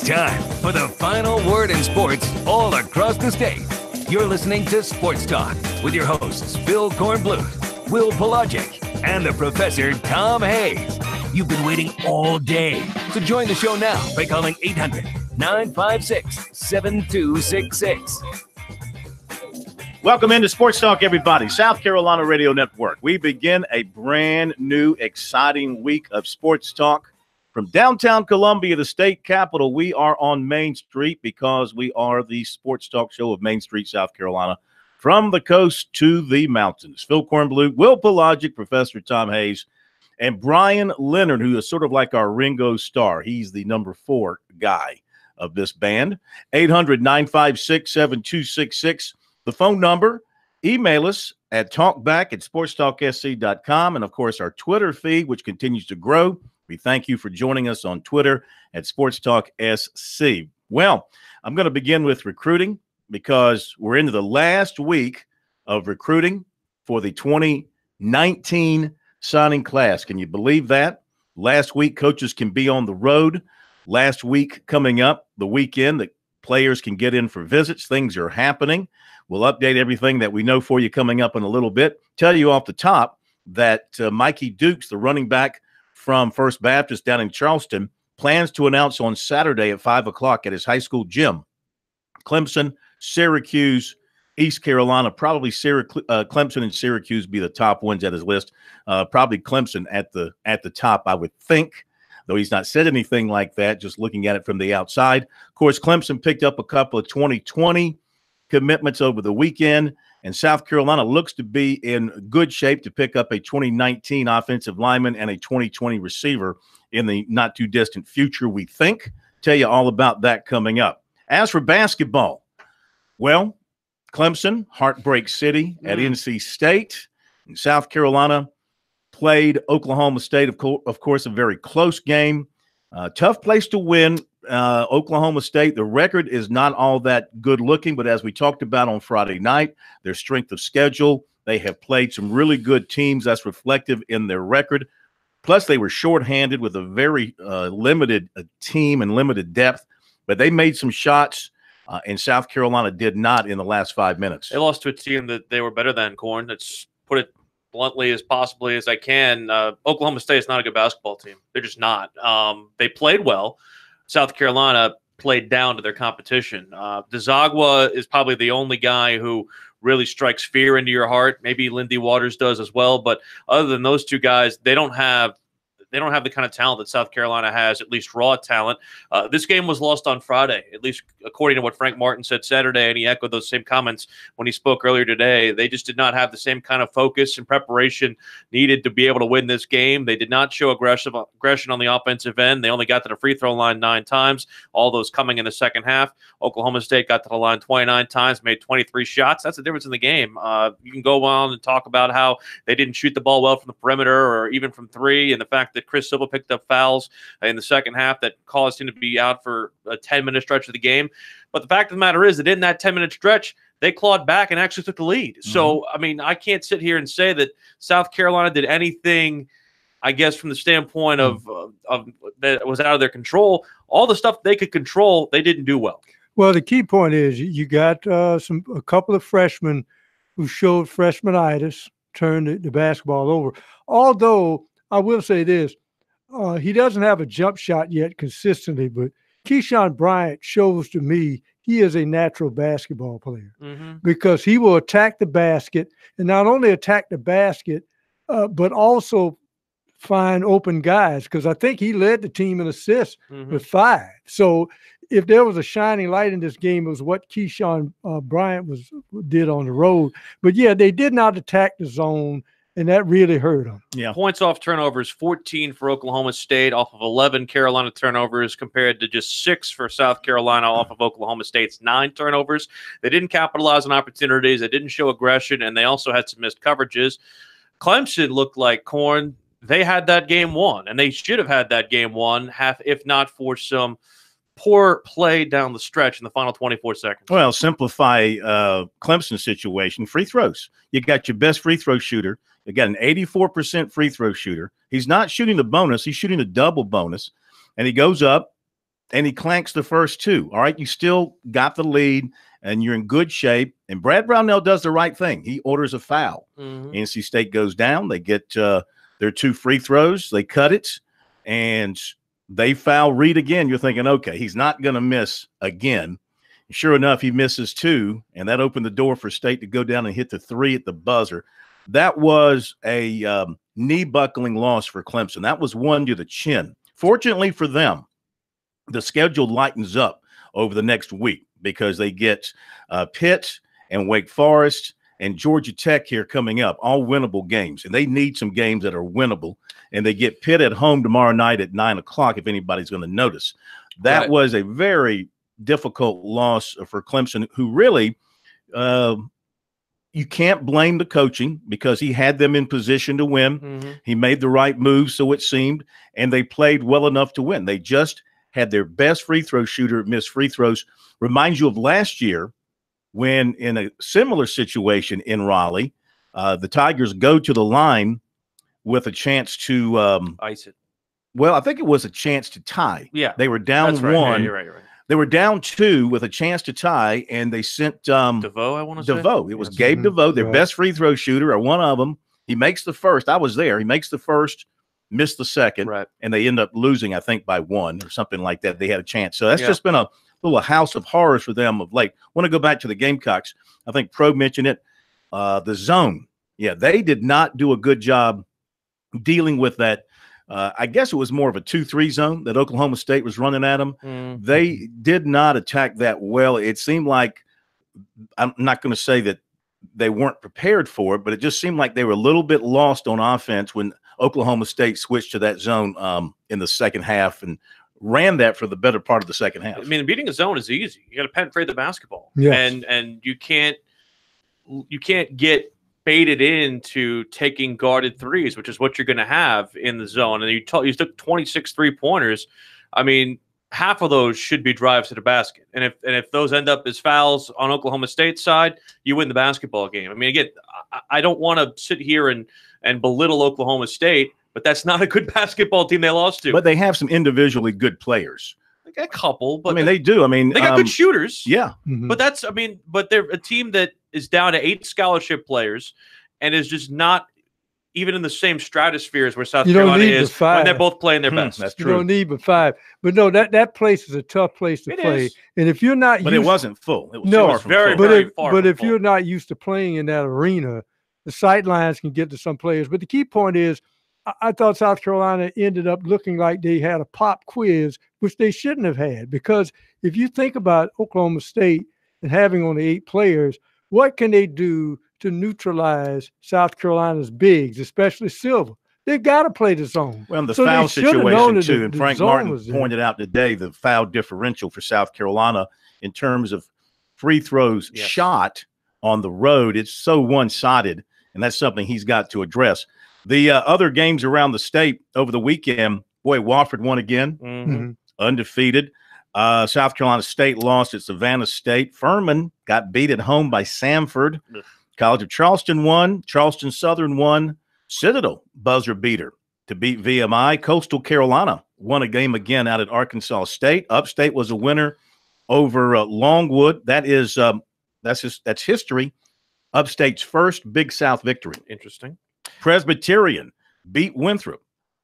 time for the final word in sports all across the state. You're listening to Sports Talk with your hosts, Phil Kornblut, Will Pelagic, and the Professor Tom Hayes. You've been waiting all day, so join the show now by calling 800-956-7266. Welcome into Sports Talk, everybody. South Carolina Radio Network. We begin a brand new, exciting week of Sports Talk. From downtown Columbia, the state capital, we are on Main Street because we are the Sports Talk show of Main Street, South Carolina, from the coast to the mountains. Phil Kornblut, Will Pelagic, Professor Tom Hayes, and Brian Leonard, who is sort of like our Ringo Starr. He's the number 4 guy of this band. 800-956-7266. The phone number. Email us at talkback@sportstalksc.com. And, of course, our Twitter feed, which continues to grow. We thank you for joining us on Twitter at SportsTalkSC. Well, I'm going to begin with recruiting because we're into the last week of recruiting for the 2019 signing class. Can you believe that? Last week, coaches can be on the road. Last week coming up, the weekend, the players can get in for visits. Things are happening. We'll update everything that we know for you coming up in a little bit. Tell you off the top that Mikey Dukes, the running back from First Baptist down in Charleston, plans to announce on Saturday at 5 o'clock at his high school gym. Clemson, Syracuse, East Carolina, probably Clemson and Syracuse be the top ones at his list. Probably Clemson at the top, I would think, though he's not said anything like that, just looking at it from the outside. Of course, Clemson picked up a couple of 2020 commitments over the weekend, and South Carolina looks to be in good shape to pick up a 2019 offensive lineman and a 2020 receiver in the not-too-distant future, we think. Tell you all about that coming up. As for basketball, well, Clemson, Heartbreak City at NC State. And South Carolina played Oklahoma State, of course, a very close game. Tough place to win. Oklahoma State, the record is not all that good looking, but as we talked about on Friday night, their strength of schedule, they have played some really good teams. That's reflective in their record. Plus, they were shorthanded with a very limited team and limited depth, but they made some shots, and South Carolina did not in the last 5 minutes. They lost to a team that they were better than, Corn. Let's put it bluntly as possibly as I can. Oklahoma State is not a good basketball team. They're just not. They played well. South Carolina played down to their competition. DeZagua is probably the only guy who really strikes fear into your heart. Maybe Lindy Waters does as well. But other than those two guys, they don't have the kind of talent that South Carolina has, at least raw talent. This game was lost on Friday, at least according to what Frank Martin said Saturday, and he echoed those same comments when he spoke earlier today. They just did not have the same kind of focus and preparation needed to be able to win this game. They did not show aggression on the offensive end. They only got to the free throw line 9 times, all those coming in the second half. Oklahoma State got to the line 29 times, made 23 shots. That's the difference in the game. You can go on and talk about how they didn't shoot the ball well from the perimeter or even from 3, and the fact that Chris Silva picked up fouls in the second half that caused him to be out for a 10-minute stretch of the game. But the fact of the matter is that in that 10-minute stretch, they clawed back and actually took the lead. So, I mean, I can't sit here and say that South Carolina did anything, I guess, from the standpoint of that was out of their control. All the stuff they could control, they didn't do well. Well, the key point is you got a couple of freshmen who showed freshmanitis, turned the basketball over. Although I will say this, he doesn't have a jump shot yet consistently, but Keyshawn Bryant shows to me he is a natural basketball player because he will attack the basket, and not only attack the basket, but also find open guys, because I think he led the team in assists with 5. So if there was a shining light in this game, it was what Keyshawn Bryant did on the road. But, yeah, they did not attack the zone, and that really hurt them. Yeah. Points off turnovers, 14 for Oklahoma State off of 11 Carolina turnovers compared to just 6 for South Carolina off of Oklahoma State's 9 turnovers. They didn't capitalize on opportunities. They didn't show aggression, and they also had some missed coverages. Clemson looked like Corn. They had that game won, and they should have had that game won, if not for some poor play down the stretch in the final 24 seconds. Well, simplify Clemson's situation. Free throws. You got your best free throw shooter. You got an 84% free throw shooter. He's not shooting the bonus. He's shooting the double bonus. And he goes up and he clanks the first two. All right, you still got the lead, and you're in good shape. And Brad Brownell does the right thing. He orders a foul. NC State goes down. They get their 2 free throws. They cut it, and they foul Reed again. You're thinking, okay, he's not going to miss again. Sure enough, he misses 2, and that opened the door for State to go down and hit the 3 at the buzzer. That was a knee-buckling loss for Clemson. That was one to the chin. Fortunately for them, the schedule lightens up over the next week because they get Pitt and Wake Forest and Georgia Tech here coming up, all winnable games. And they need some games that are winnable. And they get Pitt at home tomorrow night at 9 o'clock, if anybody's going to notice. That was a very difficult loss for Clemson, who really you can't blame the coaching because he had them in position to win. He made the right moves, so it seemed, and they played well enough to win. They just had their best free throw shooter miss free throws. Reminds you of last year when in a similar situation in Raleigh, the Tigers go to the line with a chance to ice it. Well, I think it was a chance to tie. Yeah. They were down 1. Yeah, you're right. They were down 2 with a chance to tie, and they sent DeVoe, I want to say. DeVoe. It was Gabe DeVoe, their best free throw shooter, or one of them. He makes the first. I was there. He makes the first, missed the second, and they end up losing, I think, by 1 or something like that. They had a chance. So that's just been a little house of horrors for them of late. I want to go back to the Gamecocks. I think Pro mentioned it. The zone. Yeah, they did not do a good job dealing with that. I guess it was more of a 2-3 zone that Oklahoma State was running at them. They did not attack that well. It seemed like, I'm not going to say that they weren't prepared for it, but it just seemed like they were a little bit lost on offense when Oklahoma State switched to that zone in the second half and ran that for the better part of the second half. I mean, beating a zone is easy. You got to penetrate the basketball. Yes. And you can't get baited into taking guarded threes, which is what you're going to have in the zone. And you took 26 3-pointers. I mean, half of those should be drives to the basket. And if those end up as fouls on Oklahoma State's side, you win the basketball game. I mean, again, I don't want to sit here and belittle Oklahoma State, but that's not a good basketball team they lost to. But they have some individually good players. Like a couple, but I mean, they do. I mean, they got good shooters. Yeah. But but they're a team that is down to 8 scholarship players and is just not even in the same stratosphere as where South Carolina is when they're both playing their best. That's true. You don't need but 5. But no, that place is a tough place to play. And if you're not it wasn't full. It was no, very far. But if you're not used to playing in that arena, the sight lines can get to some players. But the key point is, I thought South Carolina ended up looking like they had a pop quiz, which they shouldn't have had. Because if you think about Oklahoma State and having only 8 players, what can they do to neutralize South Carolina's bigs, especially Silver? They've got to play the zone. Well, the foul situation, too, and Frank Martin pointed out today the foul differential for South Carolina in terms of free throws shot on the road. It's so one-sided, and that's something he's got to address. The other games around the state over the weekend, boy, Wofford won again, undefeated. South Carolina State lost at Savannah State. Furman got beat at home by Samford. College of Charleston won. Charleston Southern won. Citadel buzzer beater to beat VMI. Coastal Carolina won a game again out at Arkansas State. Upstate was a winner over Longwood. That's history. Upstate's first Big South victory. Interesting. Presbyterian beat Winthrop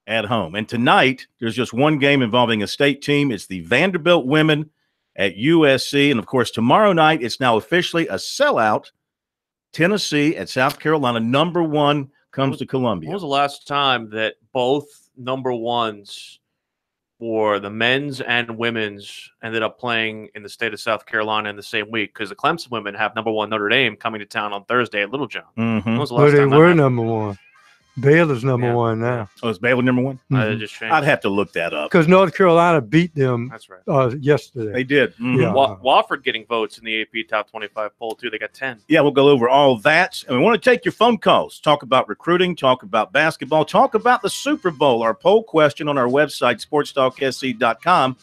at home. And tonight, there's just one game involving a state team. It's the Vanderbilt women at USC. And, of course, tomorrow night, it's now officially a sellout. Tennessee at South Carolina. Number 1 comes to Columbia. When was the last time that both number 1s for the men's and women's ended up playing in the state of South Carolina in the same week? Because the Clemson women have number 1 Notre Dame coming to town on Thursday at Littlejohn. When was the last time they were number 1. Baylor's number 1 now. Oh, is Baylor number 1? I'd have to look that up. Because North Carolina beat them yesterday. They did. Yeah. Wofford getting votes in the AP Top 25 poll, too. They got 10. Yeah, we'll go over all that. And we want to take your phone calls. Talk about recruiting. Talk about basketball. Talk about the Super Bowl. Our poll question on our website, SportsTalkSC.com,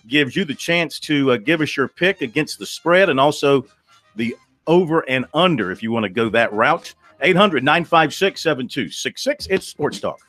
gives you the chance to give us your pick against the spread and also the over and under if you want to go that route. 800-956-7266. It's Sports Talk.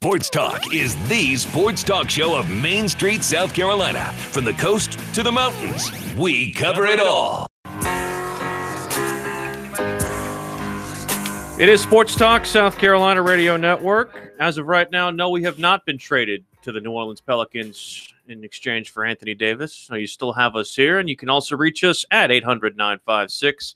Sports Talk is the sports talk show of Main Street, South Carolina. From the coast to the mountains, we cover it all. It is Sports Talk, South Carolina Radio Network. As of right now, no, we have not been traded to the New Orleans Pelicans in exchange for Anthony Davis. So you still have us here, and you can also reach us at 800-956-7266.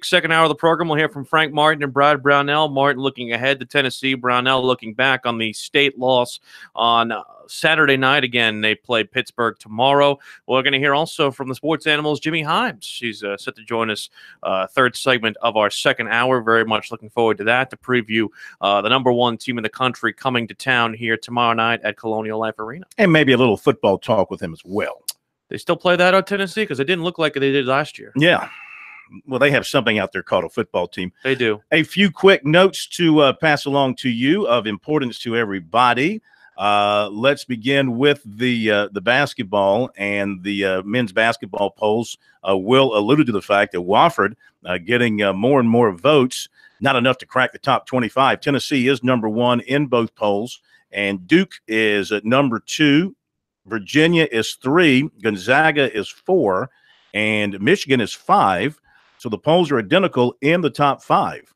Second hour of the program, we'll hear from Frank Martin and Brad Brownell. Martin looking ahead to Tennessee, Brownell looking back on the state loss on Saturday night. Again, they play Pittsburgh tomorrow. We're going to hear also from the Sports Animals, Jimmy Himes. He's set to join us third segment of our second hour. Very much looking forward to that, to preview the number one team in the country coming to town here tomorrow night at Colonial Life Arena. And maybe a little football talk with him as well. They still play that out Tennessee? Because it didn't look like they did last year. Yeah. Well, they have something out there called a football team. They do. A few quick notes to pass along to you of importance to everybody. Let's begin with the basketball and the men's basketball polls. Will alluded to the fact that Wofford getting more and more votes, not enough to crack the top 25. Tennessee is number one in both polls, and Duke is at number 2. Virginia is 3. Gonzaga is 4, and Michigan is 5. So the polls are identical in the top 5.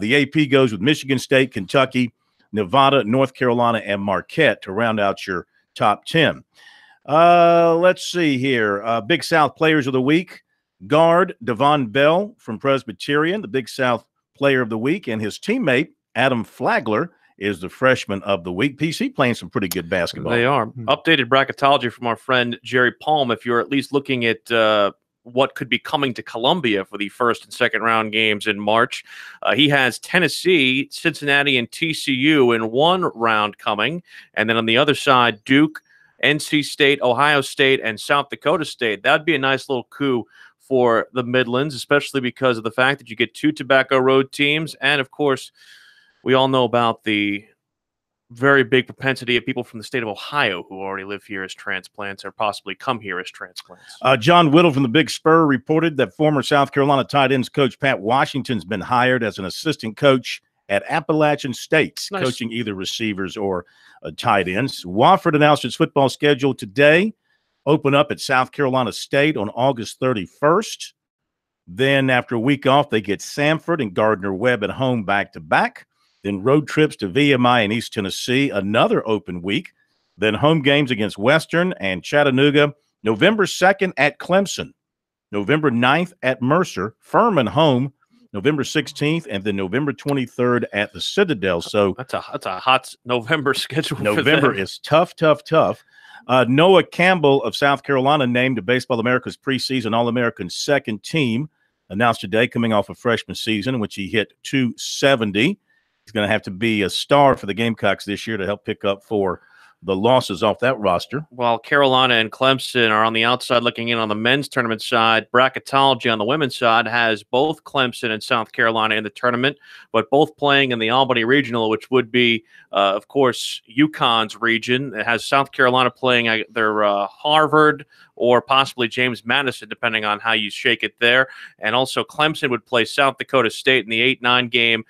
The AP goes with Michigan State, Kentucky, Nevada, North Carolina, and Marquette to round out your top 10. Let's see here. Big South Players of the Week. Guard Devon Bell from Presbyterian, the Big South Player of the Week, and his teammate, Adam Flagler, is the Freshman of the Week. PC playing some pretty good basketball. They are. Updated bracketology from our friend Jerry Palm. If you're at least looking at what could be coming to Columbia for the first and second round games in March. He has Tennessee, Cincinnati, and TCU in one round coming. And then on the other side, Duke, NC State, Ohio State, and South Dakota State. That would be a nice little coup for the Midlands, especially because of the fact that you get 2 Tobacco Road teams. And, of course, we all know about the very big propensity of people from the state of Ohio who already live here as transplants or possibly come here as transplants. John Whittle from the Big Spur reported that former South Carolina tight ends coach Pat Washington's been hired as an assistant coach at Appalachian State, nice. Coaching either receivers or tight ends. Wofford announced its football schedule today. Open up at South Carolina State on August 31st. Then after a week off, they get Samford and Gardner-Webb at home back-to-back. Then road trips to VMI and East Tennessee, another open week. Then home games against Western and Chattanooga. November 2nd at Clemson. November 9th at Mercer. Furman home November 16th, and then November 23rd at the Citadel. So that's a hot November schedule. November is tough. Noah Campbell of South Carolina named to Baseball America's preseason All-American second team. Announced today, coming off a freshman season in which he hit .270. He's going to have to be a star for the Gamecocks this year to help pick up for the losses off that roster. While Carolina and Clemson are on the outside looking in on the men's tournament side, bracketology on the women's side has both Clemson and South Carolina in the tournament, but both playing in the Albany Regional, which would be, of course, UConn's region. It has South Carolina playing either Harvard or possibly James Madison, depending on how you shake it there. And also Clemson would play South Dakota State in the 8-9 game.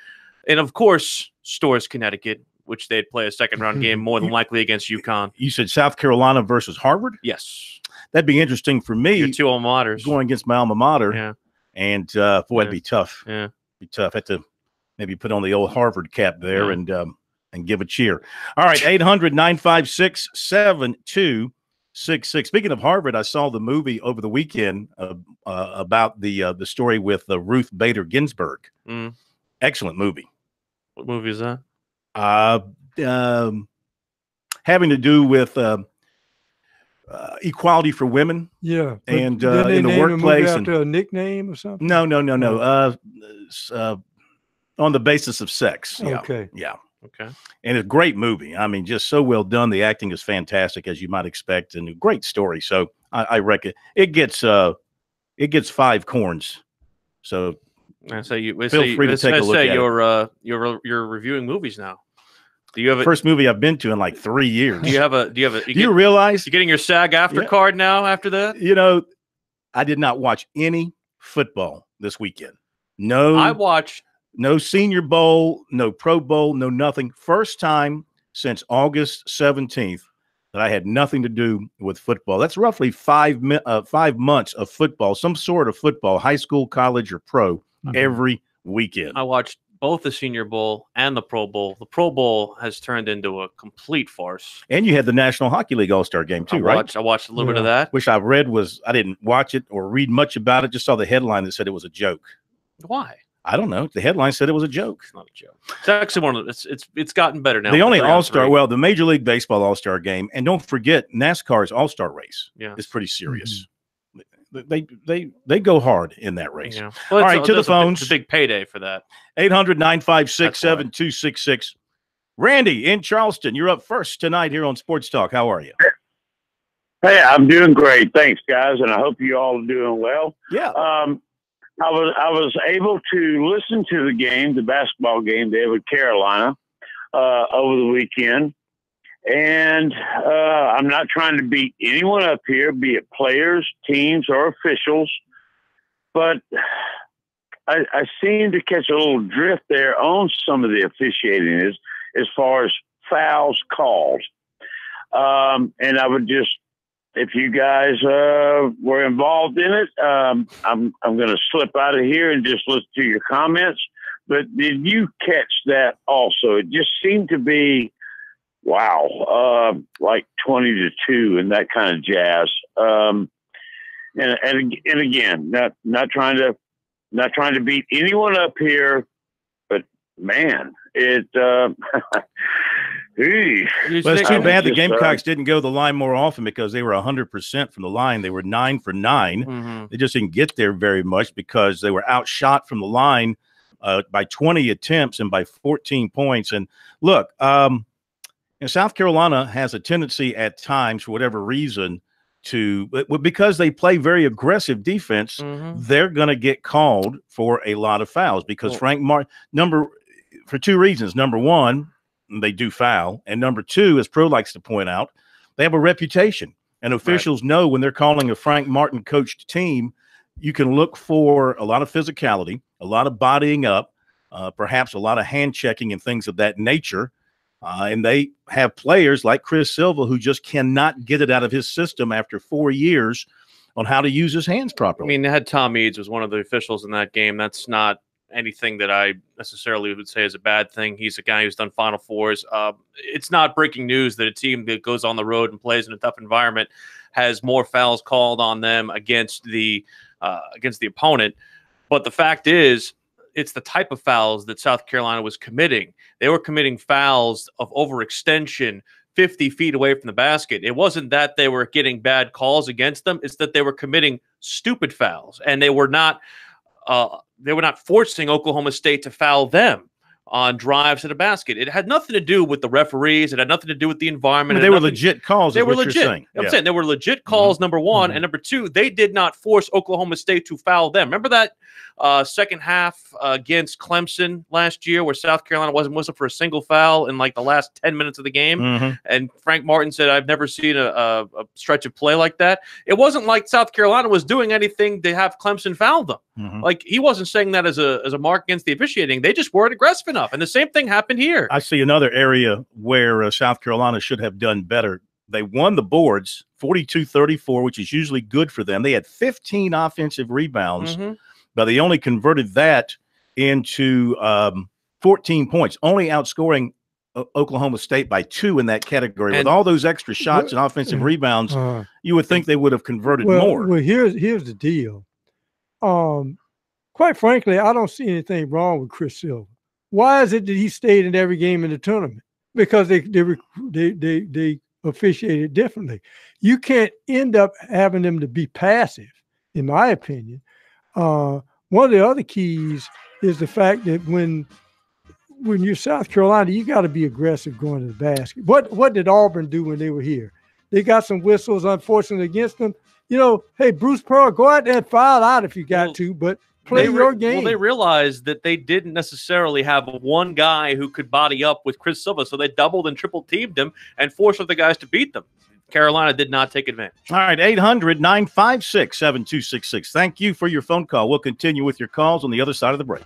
And, of course, Storrs, Connecticut, which they'd play a second-round game more than likely against UConn. You said South Carolina versus Harvard? Yes. That'd be interesting for me. Your 2 alma maters. Going against my alma mater. Yeah. And, boy, it'd be tough. Yeah. Be tough. Had to maybe put on the old Harvard cap there and give a cheer. All right, 800-956-7266. Speaking of Harvard, I saw the movie over the weekend about the story with Ruth Bader Ginsburg. Excellent movie. What movie is that? Having to do with equality for women. Yeah. And in the workplace. After a nickname or something? No. On the basis of sex. Yeah. Okay. Yeah. Okay. And it's a great movie. I mean, just so well done. The acting is fantastic, as you might expect, and a great story. So I reckon it gets 5 corns. So I say you feel free to take a look at it. You're reviewing movies now. Do you have a first movie I've been to in like 3 years? Do you realize you're getting your SAG-AFTRA card now after that? You know, I did not watch any football this weekend. No, I watched No Senior Bowl, no Pro Bowl, no nothing. First time since August 17th that I had nothing to do with football. That's roughly 5 months of football, some sort of football, high school, college, or pro, every weekend. I watched both the Senior Bowl and the Pro Bowl. The Pro Bowl has turned into a complete farce. And you had the National Hockey League All-Star game too, right? I watched a little bit of that. Which I read I didn't watch it or read much about it, just saw the headline that said it was a joke. Why? I don't know. The headline said it was a joke. It's not a joke. It's actually one of it's gotten better now. The only All-Star, well, the Major League Baseball All-Star game, and don't forget NASCAR's All-Star race is pretty serious. They go hard in that race. Yeah. Well, all right, to the phones. It's a big payday for that. 800-956-7266. Randy in Charleston, you're up first tonight here on Sports Talk. How are you? Hey, I'm doing great. Thanks, guys, and I hope you all are doing well. Yeah. I was able to listen to the game, the basketball game there with Carolina over the weekend. And I'm not trying to beat anyone up here, be it players, teams, or officials. But I seem to catch a little drift there on some of the officiating as far as fouls called. And I would just, if you guys were involved in it, I'm going to slip out of here and just listen to your comments. But did you catch that also? It just seemed to be, wow, like 20-2 and that kind of jazz. And again, not trying to beat anyone up here, but man, it. Well, it's too bad the Gamecocks didn't go the line more often because they were 100% from the line. They were 9 for 9. Mm-hmm. They just didn't get there very much because they were outshot from the line by 20 attempts and by 14 points. And look, South Carolina has a tendency at times, for whatever reason, because they play very aggressive defense, they're going to get called for a lot of fouls because Frank Martin, for two reasons. Number one, they do foul. And number two, as Pro likes to point out, they have a reputation. And officials know when they're calling a Frank Martin coached team, you can look for a lot of physicality, a lot of bodying up, perhaps a lot of hand checking and things of that nature. And they have players like Chris Silva who just cannot get it out of his system after 4 years on how to use his hands properly. I mean, they had Tom Eads was one of the officials in that game. That's not anything that I necessarily would say is a bad thing. He's a guy who's done Final Fours. It's not breaking news that a team that goes on the road and plays in a tough environment has more fouls called on them against the opponent. But the fact is, it's the type of fouls that South Carolina was committing. They were committing fouls of overextension 50 feet away from the basket. It wasn't that they were getting bad calls against them. It's that they were committing stupid fouls, and they were not forcing Oklahoma State to foul them on drives to the basket. It had nothing to do with the referees. It had nothing to do with the environment. They were legit calls. They were legit. I'm saying they were legit calls, number one. And number two, they did not force Oklahoma State to foul them. Remember that second half against Clemson last year where South Carolina wasn't whistled for a single foul in like the last 10 minutes of the game? And Frank Martin said, I've never seen a stretch of play like that. It wasn't like South Carolina was doing anything to have Clemson foul them. Like, he wasn't saying that as a mark against the officiating. They just weren't aggressive enough. And the same thing happened here. I see another area where South Carolina should have done better. They won the boards 42-34, which is usually good for them. They had 15 offensive rebounds, but they only converted that into 14 points, only outscoring Oklahoma State by 2 in that category. With all those extra shots and offensive rebounds, you would think they would have converted more. Well, here's the deal. Quite frankly, I don't see anything wrong with Chris Silva. Why is it that he stayed in every game in the tournament? Because they officiated differently. You can't end up having them to be passive, in my opinion. One of the other keys is the fact that when you're South Carolina, you got to be aggressive going to the basket. What did Auburn do when they were here? They got some whistles, unfortunately, against them. You know, hey, Bruce Pearl, go out there and foul out if you got to, but play your game. Well, they realized that they didn't necessarily have one guy who could body up with Chris Silva, so they doubled and triple teamed him and forced other guys to beat them. Carolina did not take advantage. All right, 800-956-7266. Thank you for your phone call. We'll continue with your calls on the other side of the break.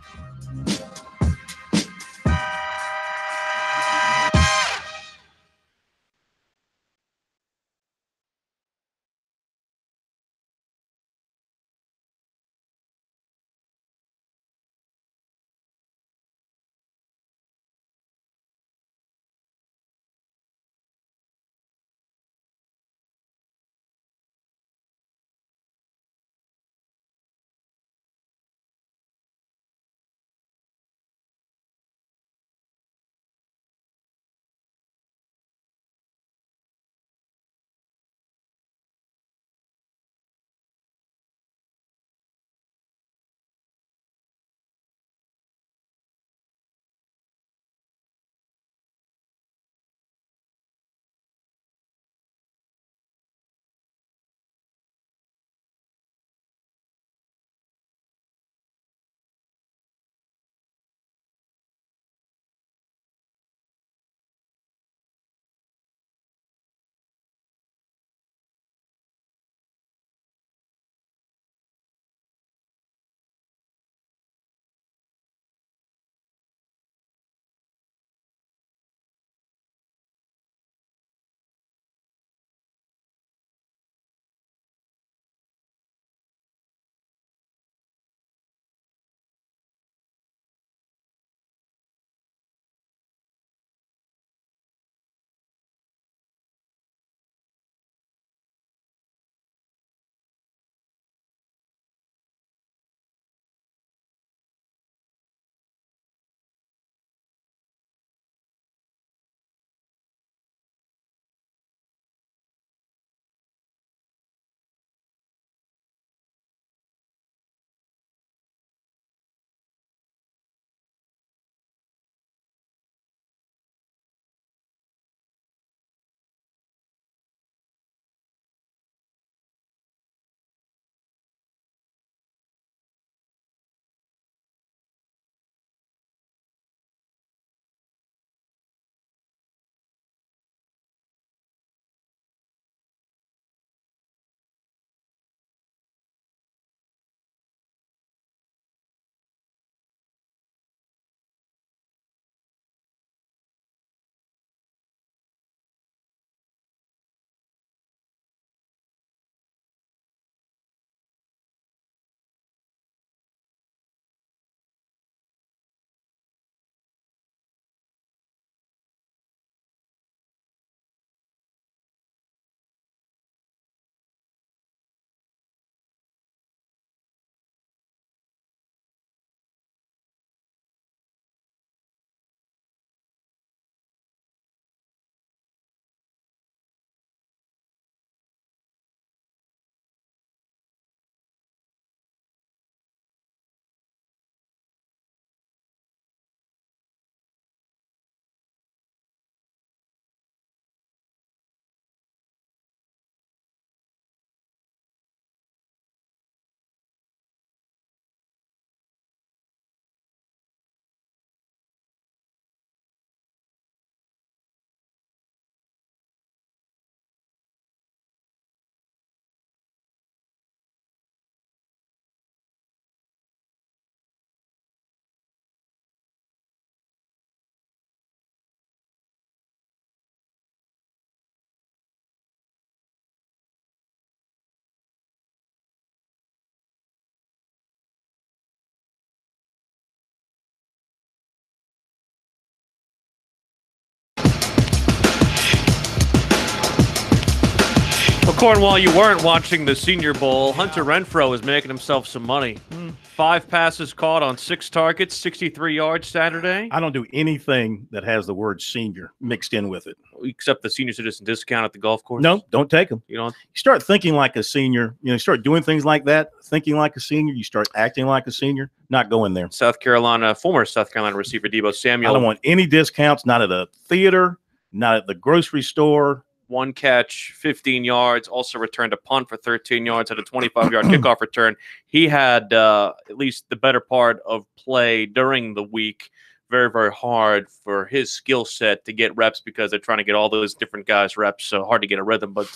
Corn, while you weren't watching the Senior Bowl, Hunter Renfrow is making himself some money. 5 passes caught on 6 targets, 63 yards Saturday. I don't do anything that has the word senior mixed in with it. Except the senior citizen discount at the golf course. No, don't take them. You don't. You start thinking like a senior. You start doing things like that, thinking like a senior. You start acting like a senior. Not going there. Former South Carolina receiver Deebo Samuel. I don't want any discounts. Not at a theater. Not at the grocery store. 1 catch, 15 yards, also returned a punt for 13 yards, had a 25-yard kickoff return. He had at least the better part of play during the week. Very, very hard for his skill set to get reps because they're trying to get all those different guys reps. So hard to get a rhythm, but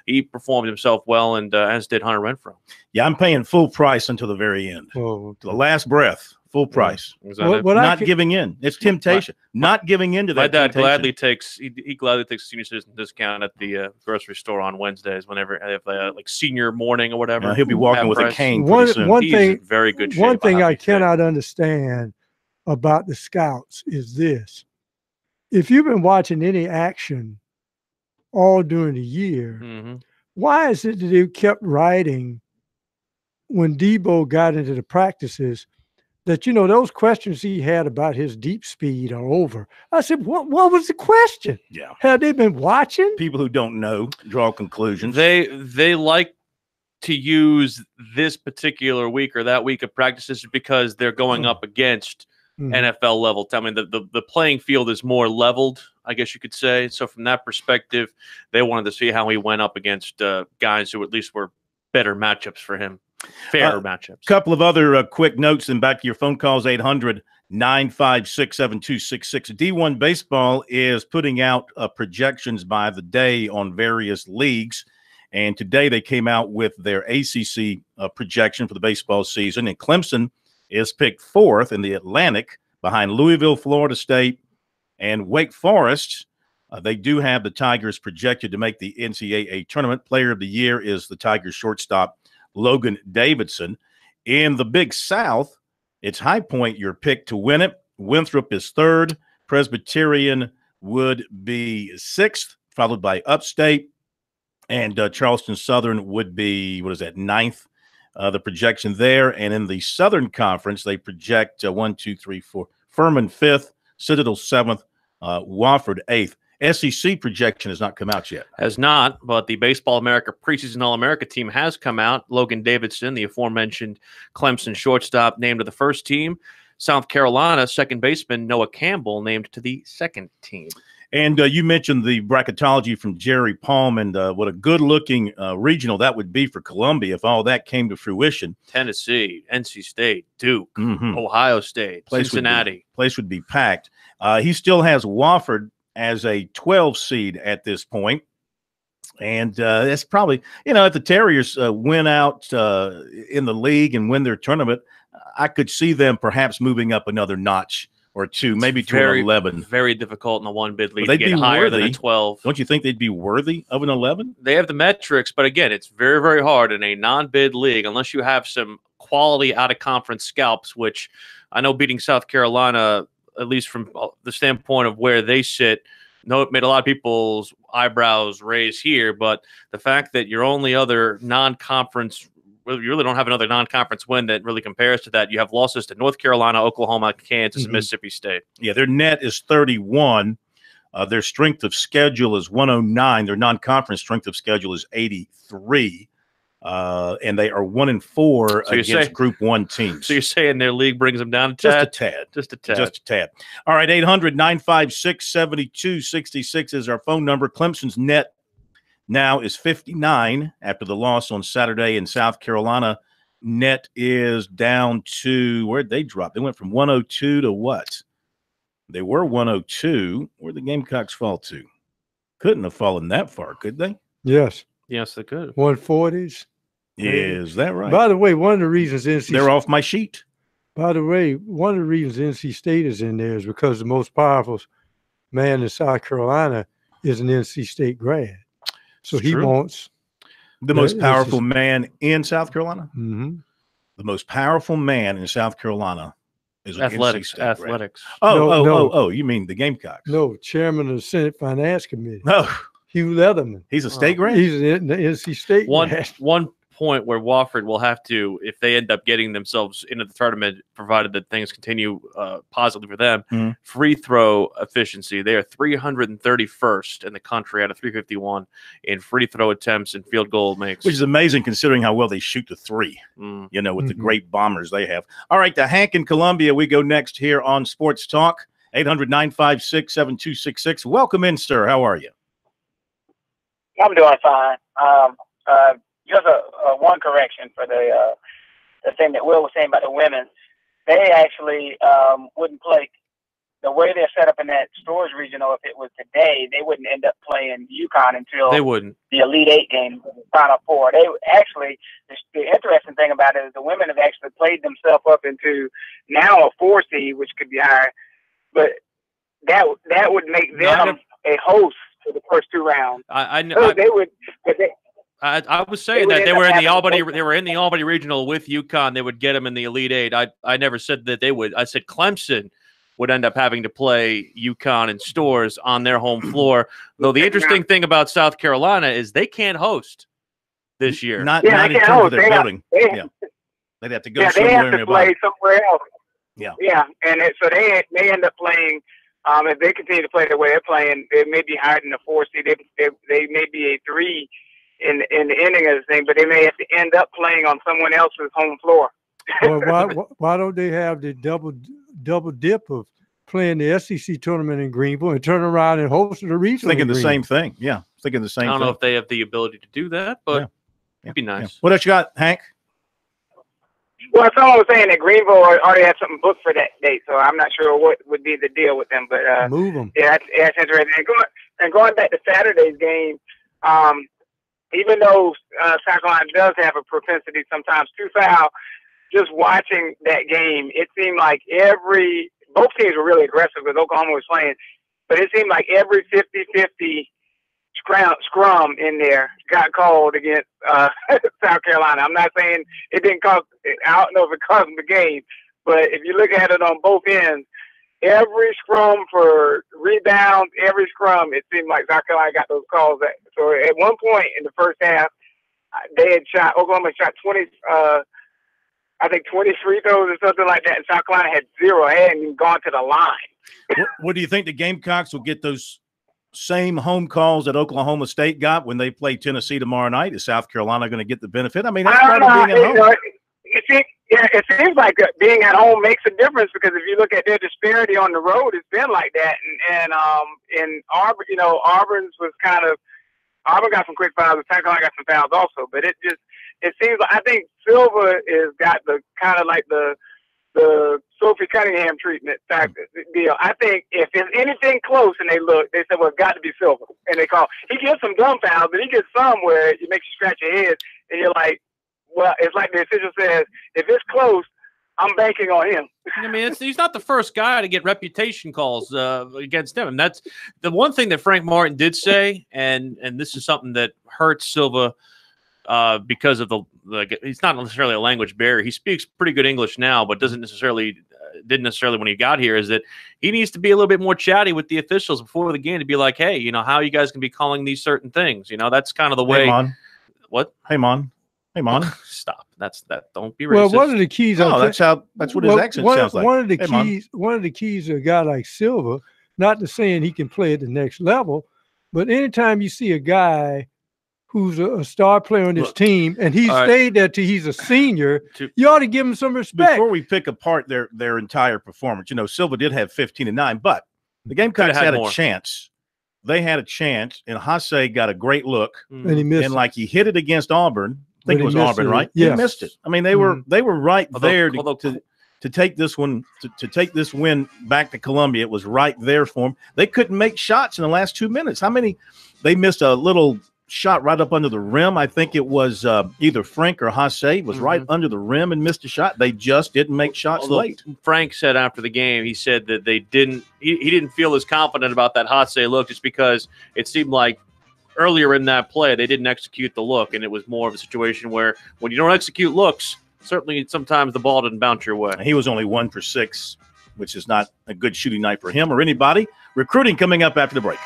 he performed himself well, and as did Hunter Renfrow. Yeah, I'm paying full price until the very end. Oh, To the last breath. Full price. Not giving in. It's temptation. Not giving in to that. My dad temptation. gladly takes he gladly takes a senior citizen discount at the grocery store on Wednesdays whenever if like senior morning or whatever. He'll be walking with a cane pretty soon. One He's thing, in very good shape. one thing I cannot understand about the scouts is this: if you've been watching any action all during the year, why is it that they kept writing when Deebo got into the practices that, those questions he had about his deep speed are over? I said, what was the question? Yeah. Had they been watching? People who don't know draw conclusions. They like to use this particular week or that week of practices because they're going up against NFL level. I mean, the playing field is more leveled, I guess you could say. So from that perspective, they wanted to see how he went up against guys who at least were better matchups for him. Fair matchups. Couple of other quick notes and back to your phone calls, 800-956-7266. D1 Baseball is putting out projections by the day on various leagues. And today they came out with their ACC projection for the baseball season. And Clemson is picked 4th in the Atlantic behind Louisville, Florida State, and Wake Forest. They do have the Tigers projected to make the NCAA tournament. Player of the year is the Tigers shortstop Logan Davidson. In the Big South, it's High Point, your pick to win it. Winthrop is 3rd. Presbyterian would be 6th, followed by Upstate. And Charleston Southern would be, 9th? The projection there. And in the Southern Conference, they project 1, 2, 3, 4. Furman 5th, Citadel 7th, Wofford 8th. SEC projection has not come out yet. Has not, but the Baseball America preseason All-America team has come out. Logan Davidson, the aforementioned Clemson shortstop, named to the first team. South Carolina second baseman Noah Campbell named to the second team. And you mentioned the bracketology from Jerry Palm, and what a good-looking regional that would be for Columbia if all that came to fruition. Tennessee, NC State, Duke, Ohio State, Cincinnati. Place would be packed. He still has Wofford as a 12 seed at this point. And that's probably, if the Terriers win out in the league and win their tournament, I could see them perhaps moving up another notch or two, maybe to an 11. Very difficult in the 1-bid league to get higher than a 12. Don't you think they'd be worthy of an 11? They have the metrics, but again, it's very, very hard in a non-bid league unless you have some quality out-of-conference scalps, which I know beating South Carolina, at least from the standpoint of where they sit, it made a lot of people's eyebrows raise here, but the fact that your only other non-conference, you really don't have another non-conference win that really compares to that. You have losses to North Carolina, Oklahoma, Kansas, and Mississippi State. Yeah, their net is 31. Their strength of schedule is 109. Their non-conference strength of schedule is 83. And they are 1-4 against Group 1 teams. So you're saying their league brings them down a tad? Just a tad. All right, 800-956-7266 is our phone number. Clemson's net now is 59 after the loss on Saturday, and South Carolina net is down to, where'd they drop? They went from 102 to what? They were 102. Where'd the Gamecocks fall to? Couldn't have fallen that far, could they? Yes. Yes, they could. 140s. Is that right? By the way, one of the reasons they're off my sheet. By the way, one of the reasons NC State is in there is because the most powerful man in South Carolina is an NC State grad. So he wants the most powerful man in South Carolina. Mm-hmm. The most powerful man in South Carolina is an athletics. NC State grad. Athletics. Oh, you mean the Gamecocks? No, chairman of the Senate Finance Committee. Oh, Hugh Leatherman. He's a state grad. He's in the NC State. One point where Wofford will have to, if they end up getting themselves into the tournament, provided that things continue positively for them, free throw efficiency. They are 331st in the country out of 351 in free throw attempts and field goal makes. Which is amazing considering how well they shoot the three, with the great bombers they have. All right, to Hank in Columbia, we go next here on Sports Talk, 800-956-7266. Welcome in, sir. How are you? I'm doing fine. Just a one correction for the thing that Will was saying about the women. They actually wouldn't play the way they're set up in that storage regional. If it was today, they wouldn't end up playing UConn until the Elite Eight game, the Final Four. They actually, the interesting thing about it is the women have actually played themselves up into now a 4 seed, which could be higher, but that would make them a host for the first 2 rounds. I know so they would. I was saying that they were in the Albany. They were in the Albany regional with UConn. They would get them in the Elite Eight. I never said that they would. I said Clemson would end up having to play UConn and Stores on their home floor. Though the interesting thing about South Carolina is they can't host this year. Not in terms of their building. They'd have to go somewhere. They have to play somewhere else. Yeah. And so they end up playing. If they continue to play the way they're playing, they may be higher than the 4 seed. They may be a 3 in the ending of the thing, but they may have to end up playing on someone else's home floor. Well, why don't they have the double dip of playing the SEC tournament in Greenville and turn around and host the regional? Thinking the same thing. Yeah, thinking the same thing. I don't know if they have the ability to do that, but it'd be nice. What else you got, Hank? Well, someone was saying that Greenville already had something booked for that date, so I'm not sure what would be the deal with them. But move them. Yeah, that's interesting. And going back to Saturday's game, even though South Carolina does have a propensity sometimes to foul, just watching that game, it seemed like both teams were really aggressive because Oklahoma was playing, but it seemed like every 50-50 scrum in there got called against South Carolina. I'm not saying it didn't cost. I don't know if it cost them the game, but if you look at it on both ends, every scrum for rebounds, every scrum, it seemed like South Carolina got those calls. So at one point in the first half, Oklahoma shot 20, I think 20 free throws or something like that, and South Carolina had 0. They hadn't even gone to the line. What do you think the Gamecocks will get those same home calls that Oklahoma State got when they play Tennessee tomorrow night? Is South Carolina going to get the benefit? I mean, that's part of being at home. It seems like being at home makes a difference because if you look at their disparity on the road, it's been like that. And in Auburn, Auburn's was Auburn got some quick fouls, and South Carolina got some fouls also. But it seems like I think Silva is got the kind of like the Sophie Cunningham treatment deal. I think if there's anything close and they say, well, it's got to be Silva. And they call. He gets some dumb fouls, but he gets some where it makes you scratch your head and you're like, well, it's like the official says, if it's close, I'm banking on him. I mean, he's not the first guy to get reputation calls against him. And that's the one thing that Frank Martin did say, and this is something that hurts Silva because of he's not necessarily a language barrier. He speaks pretty good English now, but didn't necessarily when he got here, is that he needs to be a little bit more chatty with the officials before the game to be like, hey, how you guys can be calling these certain things. That's kind of the way. Hey, Mon. What? Hey, Mon. Hey, Mon. Stop. Don't be racist. Well, one of the keys. That's what his accent sounds like. One of the keys of a guy like Silva, not to saying he can play at the next level, but anytime you see a guy who's a star player on this team and he stayed there till he's a senior, you ought to give him some respect. Before we pick apart their entire performance, Silva did have 15 and 9, but the Gamecocks had a chance. They had a chance, and Hasse got a great look, and he missed. And like he hit it against Auburn. I think it was Auburn, right? Yes. He missed it. I mean, they were right there to take this one to take this win back to Columbia. It was right there for them. They couldn't make shots in the last 2 minutes. How many? They missed a little shot right up under the rim. I think it was either Frank or Hasse was right under the rim and missed a shot. They just didn't make shots late. Frank said after the game, he said that they didn't. He didn't feel as confident about that Hasse look just because it seemed like earlier in that play they didn't execute the look, and it was more of a situation where when you don't execute looks, certainly sometimes the ball didn't bounce your way. He was only 1 for 6, which is not a good shooting night for him or anybody. Recruiting coming up after the break.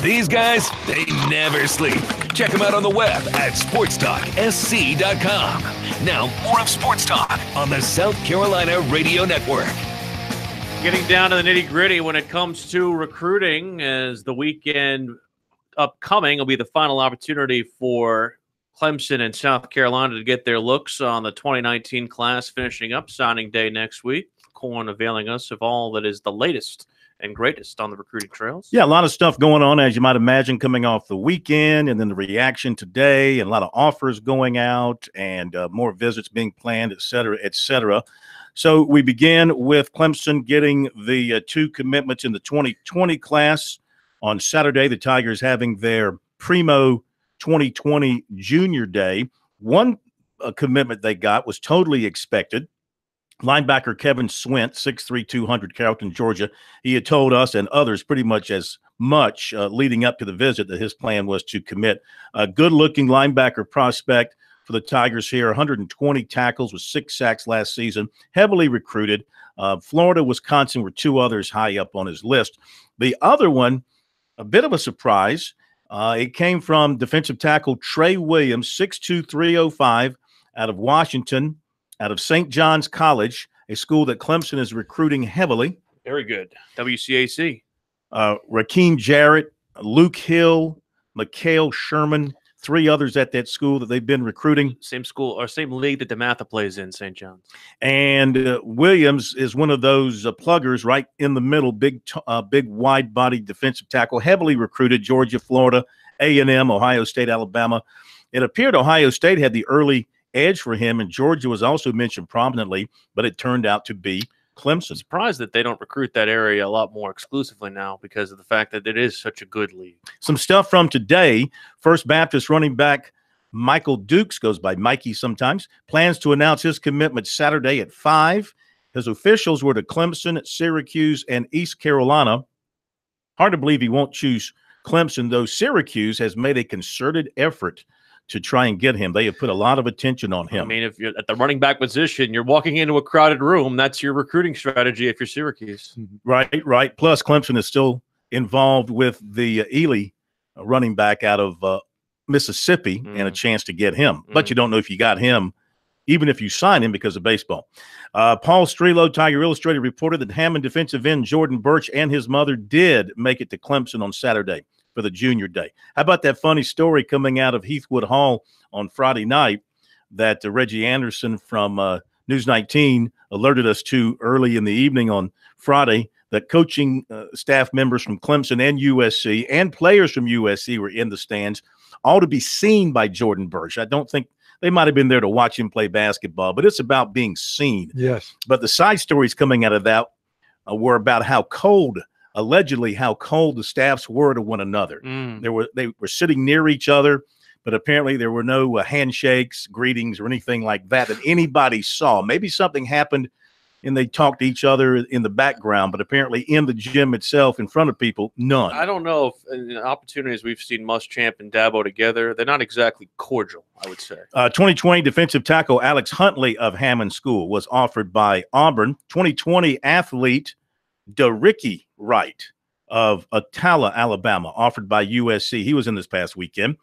These guys, they never sleep. Check them out on the web at SportsTalkSC.com. Now, more of Sports Talk on the South Carolina Radio Network. Getting down to the nitty-gritty when it comes to recruiting, as the weekend upcoming will be the final opportunity for Clemson and South Carolina to get their looks on the 2019 class, finishing up signing day next week. Corn availing us of all that is the latest and greatest on the recruiting trails. Yeah, a lot of stuff going on, as you might imagine, coming off the weekend, and then the reaction today, and a lot of offers going out, and more visits being planned, et cetera, et cetera. So we begin with Clemson getting the 2 commitments in the 2020 class. On Saturday, the Tigers having their primo 2020 junior day. One commitment they got was totally expected. Linebacker Kevin Swint, 6'3", 200, Carrollton, Georgia. He had told us and others pretty much as much leading up to the visit that his plan was to commit. A good-looking linebacker prospect for the Tigers here, 120 tackles with 6 sacks last season, heavily recruited. Florida, Wisconsin were 2 others high up on his list. The other one, a bit of a surprise, it came from defensive tackle Trey Williams, 6'2", 305, out of Washington, out of St. John's College, a school that Clemson is recruiting heavily. Very good. WCAC. Rakeem Jarrett, Luke Hill, Mikhail Sherman, 3 others at that school that they've been recruiting. Same school or same league that DeMatha plays in, St. John's. And Williams is one of those pluggers right in the middle, big wide-bodied defensive tackle, heavily recruited, Georgia, Florida, A&M, Ohio State, Alabama. It appeared Ohio State had the early edge for him, and Georgia was also mentioned prominently, but it turned out to be Clemson. I'm surprised that they don't recruit that area a lot more exclusively now because of the fact that it is such a good league. Some stuff from today. First Baptist running back Michael Dukes, goes by Mikey sometimes, plans to announce his commitment Saturday at 5. His officials were to Clemson, Syracuse, and East Carolina. Hard to believe he won't choose Clemson, though Syracuse has made a concerted effort to try and get him. They have put a lot of attention on him. I mean, if you're at the running back position, you're walking into a crowded room. That's your recruiting strategy if you're Syracuse. Right. Plus, Clemson is still involved with the Ely running back out of Mississippi and a chance to get him. But you don't know if you got him, even if you sign him because of baseball. Paul Strelo, Tiger Illustrated, reported that Hammond defensive end Jordan Birch and his mother did make it to Clemson on Saturday for the junior day. How about that funny story coming out of Heathwood Hall on Friday night that Reggie Anderson from News 19 alerted us to early in the evening on Friday, that coaching staff members from Clemson and USC and players from USC were in the stands, all to be seen by Jordan Birch. I don't think they might have been there to watch him play basketball, but it's about being seen. Yes. But the side stories coming out of that were about allegedly how cold the staffs were to one another. They were sitting near each other, but apparently there were no handshakes, greetings, or anything like that anybody saw. Maybe something happened and they talked to each other in the background, but apparently in the gym itself, in front of people, none. I don't know if in the opportunities we've seen Muschamp and Dabo together, they're not exactly cordial, I would say. 2020 defensive tackle Alex Huntley of Hammond School was offered by Auburn. 2020 athlete DeRicky Wright of Atala, Alabama, offered by USC. He was in this past weekend.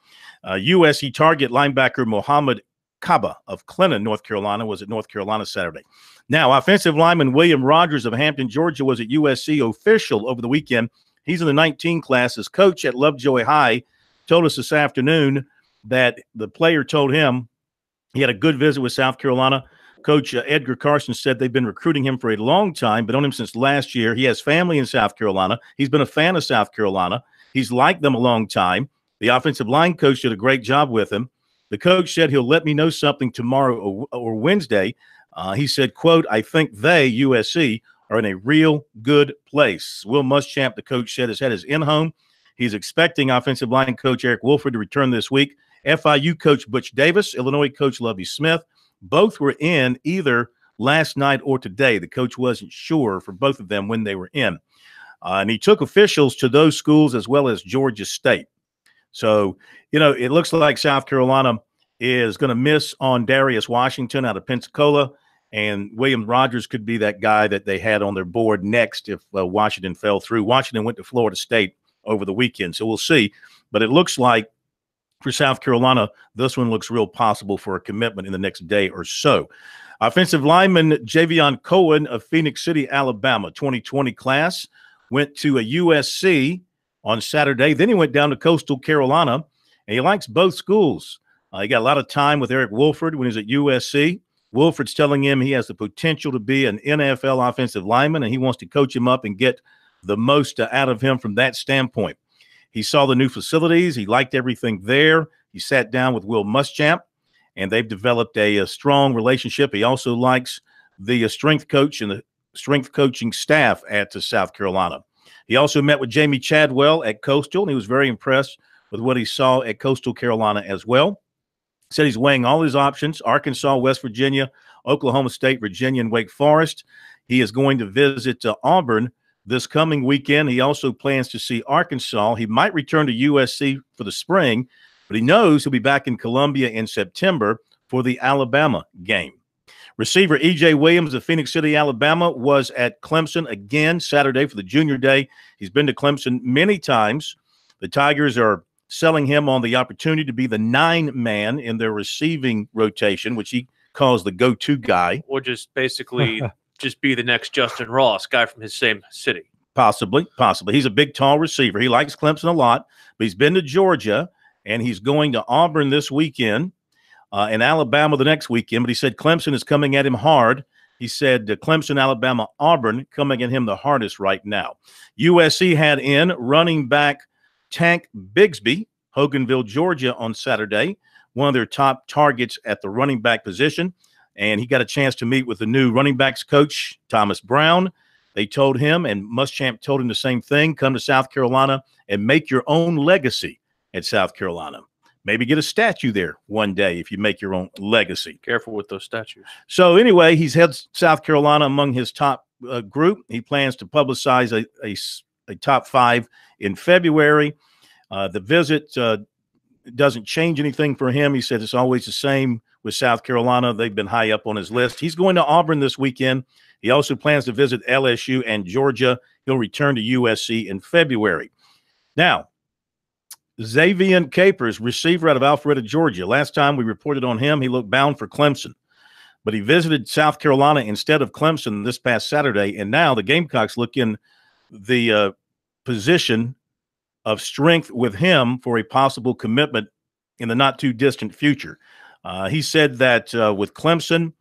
USC target linebacker Mohammed Kaba of Clinton, North Carolina, was at North Carolina Saturday. Now, offensive lineman William Rogers of Hampton, Georgia, was at USC official over the weekend. He's in the 19 class. His coach at Lovejoy High told us this afternoon that the player told him he had a good visit with South Carolina. Coach Edgar Carson said they've been recruiting him for a long time, but on him since last year. He has family in South Carolina. He's been a fan of South Carolina. He's liked them a long time. The offensive line coach did a great job with him. The coach said he'll let me know something tomorrow or Wednesday. He said, quote, I think they, USC, are in a real good place. Will Muschamp, the coach, said his head is in home. He's expecting offensive line coach Eric Wolford to return this week. FIU coach Butch Davis, Illinois coach Lovie Smith, both were in either last night or today. The coach wasn't sure for both of them when they were in. And he took officials to those schools as well as Georgia State. So, it looks like South Carolina is going to miss on Darius Washington out of Pensacola, and William Rogers could be that guy that they had on their board next if Washington fell through. Washington went to Florida State over the weekend. So we'll see. But it looks like for South Carolina, this one looks real possible for a commitment in the next day or so. Offensive lineman Javion Cohen of Phoenix City, Alabama, 2020 class, went to a USC on Saturday. Then he went down to Coastal Carolina, and he likes both schools. He got a lot of time with Eric Wolford when he was at USC. Wolford's telling him he has the potential to be an NFL offensive lineman, and he wants to coach him up and get the most out of him from that standpoint. He saw the new facilities. He liked everything there. He sat down with Will Muschamp, and they've developed a strong relationship. He also likes the strength coach and the strength coaching staff at South Carolina. He also met with Jamie Chadwell at Coastal, and he was very impressed with what he saw at Coastal Carolina as well. Said he's weighing all his options: Arkansas, West Virginia, Oklahoma State, Virginia, and Wake Forest. He is going to visit Auburn this coming weekend. He also plans to see Arkansas. He might return to USC for the spring, but he knows he'll be back in Columbia in September for the Alabama game. Receiver E.J. Williams of Phoenix City, Alabama, was at Clemson again Saturday for the junior day. He's been to Clemson many times. The Tigers are selling him on the opportunity to be the 9-man in their receiving rotation, which he calls the go-to guy. Or just basically just be the next Justin Ross, guy from his same city. Possibly. He's a big, tall receiver. He likes Clemson a lot, but he's been to Georgia, and he's going to Auburn this weekend and Alabama the next weekend. But he said Clemson is coming at him hard. He said Clemson, Alabama, Auburn coming at him the hardest right now. USC had in running back Tank Bigsby, Hoganville, Georgia, on Saturday, one of their top targets at the running back position. And he got a chance to meet with the new running backs coach, Thomas Brown. They told him, and Muschamp told him the same thing: come to South Carolina and make your own legacy at South Carolina. Maybe get a statue there one day if you make your own legacy. Careful with those statues. So anyway, he's had South Carolina among his top group. He plans to publicize a top 5 in February. The visit doesn't change anything for him. He said it's always the same with South Carolina. They've been high up on his list. He's going to Auburn this weekend. He also plans to visit LSU and Georgia. He'll return to USC in February. Now, Xavier Capers, receiver out of Alpharetta, Georgia. Last time we reported on him, he looked bound for Clemson. But he visited South Carolina instead of Clemson this past Saturday, and now the Gamecocks look in the position of strength with him for a possible commitment in the not-too-distant future. He said that with Clemson,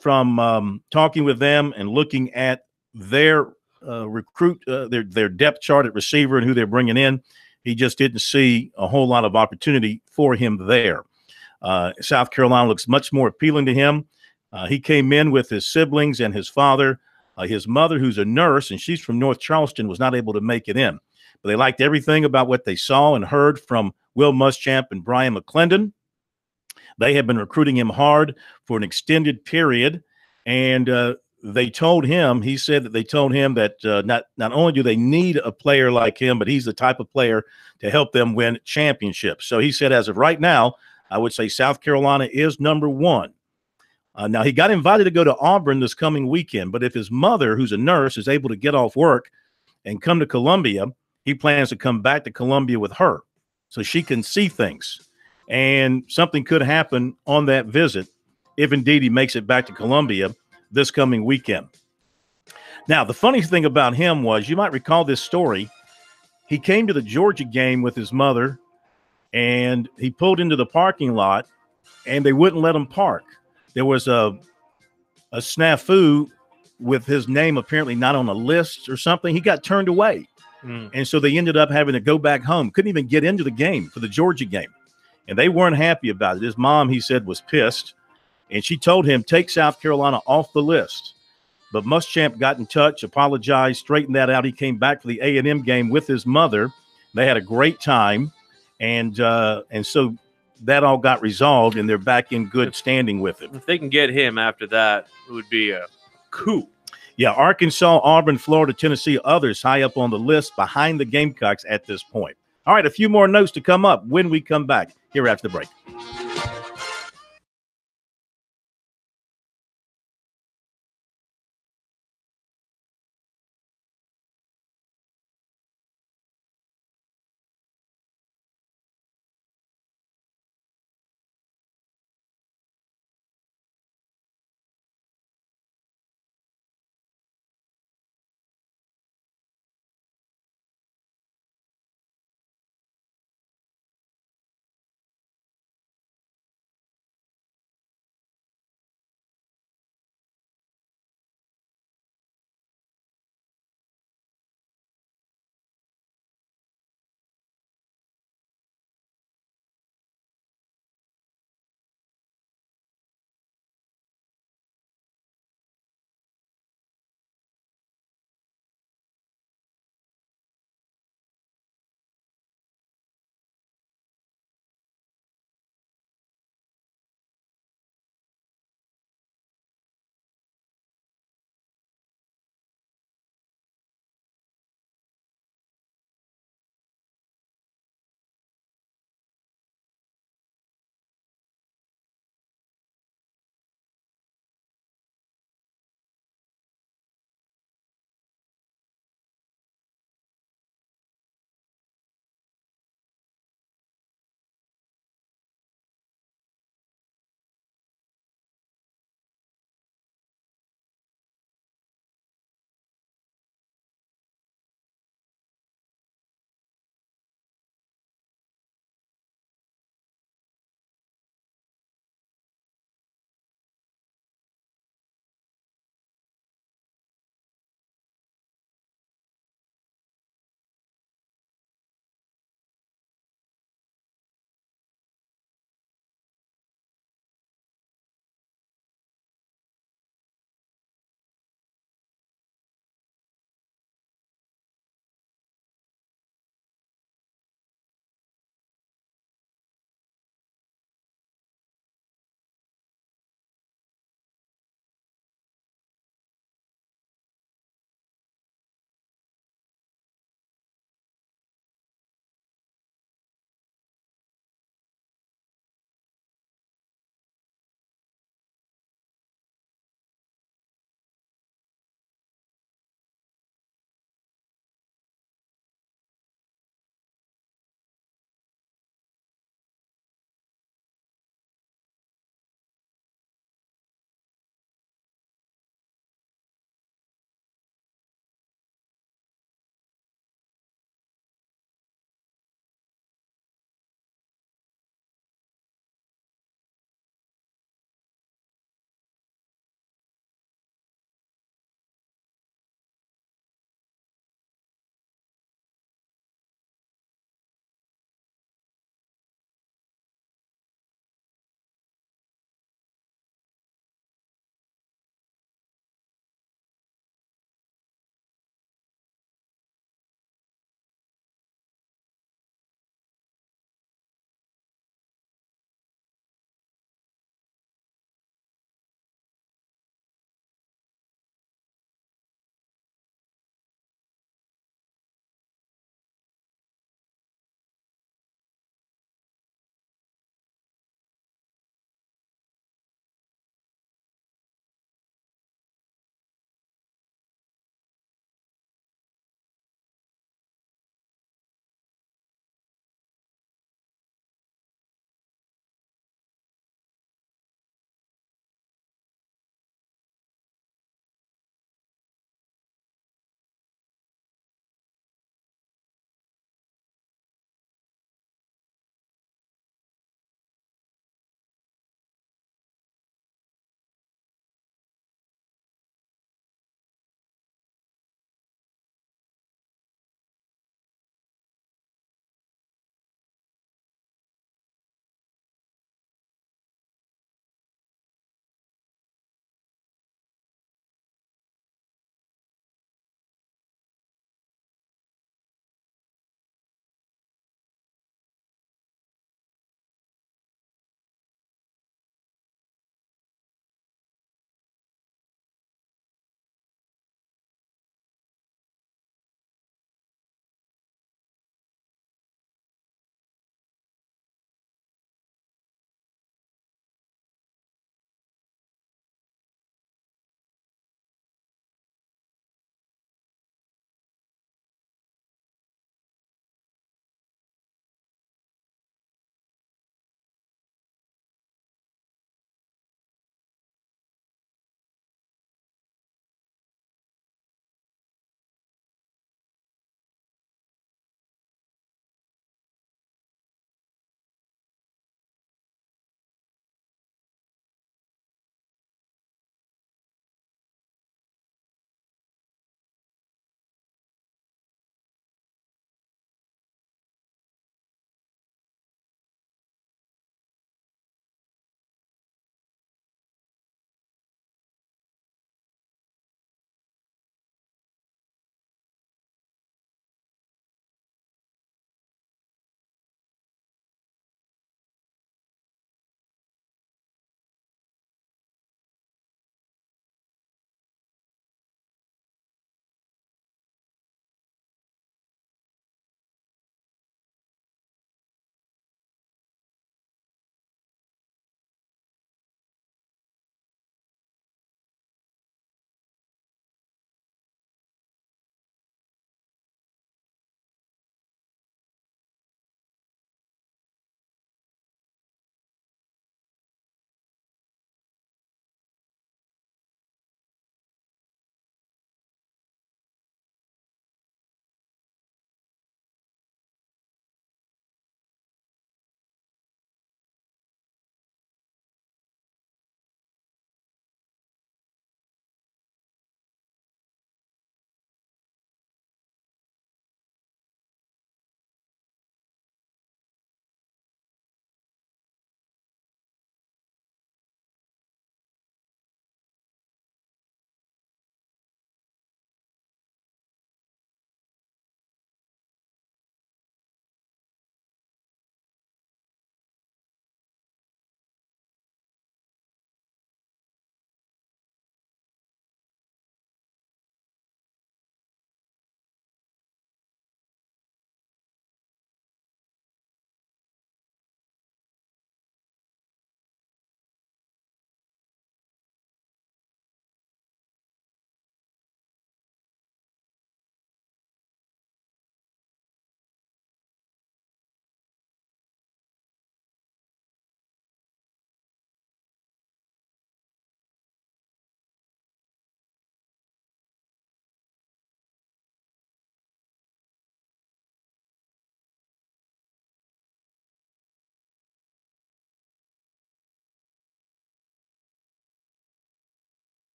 from talking with them and looking at their their depth chart at receiver and who they're bringing in, he just didn't see a whole lot of opportunity for him there. South Carolina looks much more appealing to him. He came in with his siblings and his father. His mother, who's a nurse, and she's from North Charleston, was not able to make it in. But they liked everything about what they saw and heard from Will Muschamp and Brian McClendon. They have been recruiting him hard for an extended period, and they told him, he said that they told him that not only do they need a player like him, but he's the type of player to help them win championships. So he said, as of right now, I would say South Carolina is number 1. Now, he got invited to go to Auburn this coming weekend, but if his mother, who's a nurse, is able to get off work and come to Columbia, he plans to come back to Columbia with her so she can see things. And something could happen on that visit if indeed he makes it back to Columbia this coming weekend. Now, the funny thing about him was, you might recall this story. He came to the Georgia game with his mother, and he pulled into the parking lot, and they wouldn't let him park. There was a snafu with his name apparently not on a list or something. He got turned away. And so they ended up having to go back home. Couldn't even get into the game for the Georgia game. And they weren't happy about it. His mom, he said, was pissed. And she told him, take South Carolina off the list. But Muschamp got in touch, apologized, straightened that out. He came back for the A&M game with his mother. They had a great time. And so that all got resolved, and they're back in good standing with him. If they can get him after that, it would be a coup. Yeah, Arkansas, Auburn, Florida, Tennessee, others high up on the list behind the Gamecocks at this point. All right, a few more notes to come up when we come back here after the break.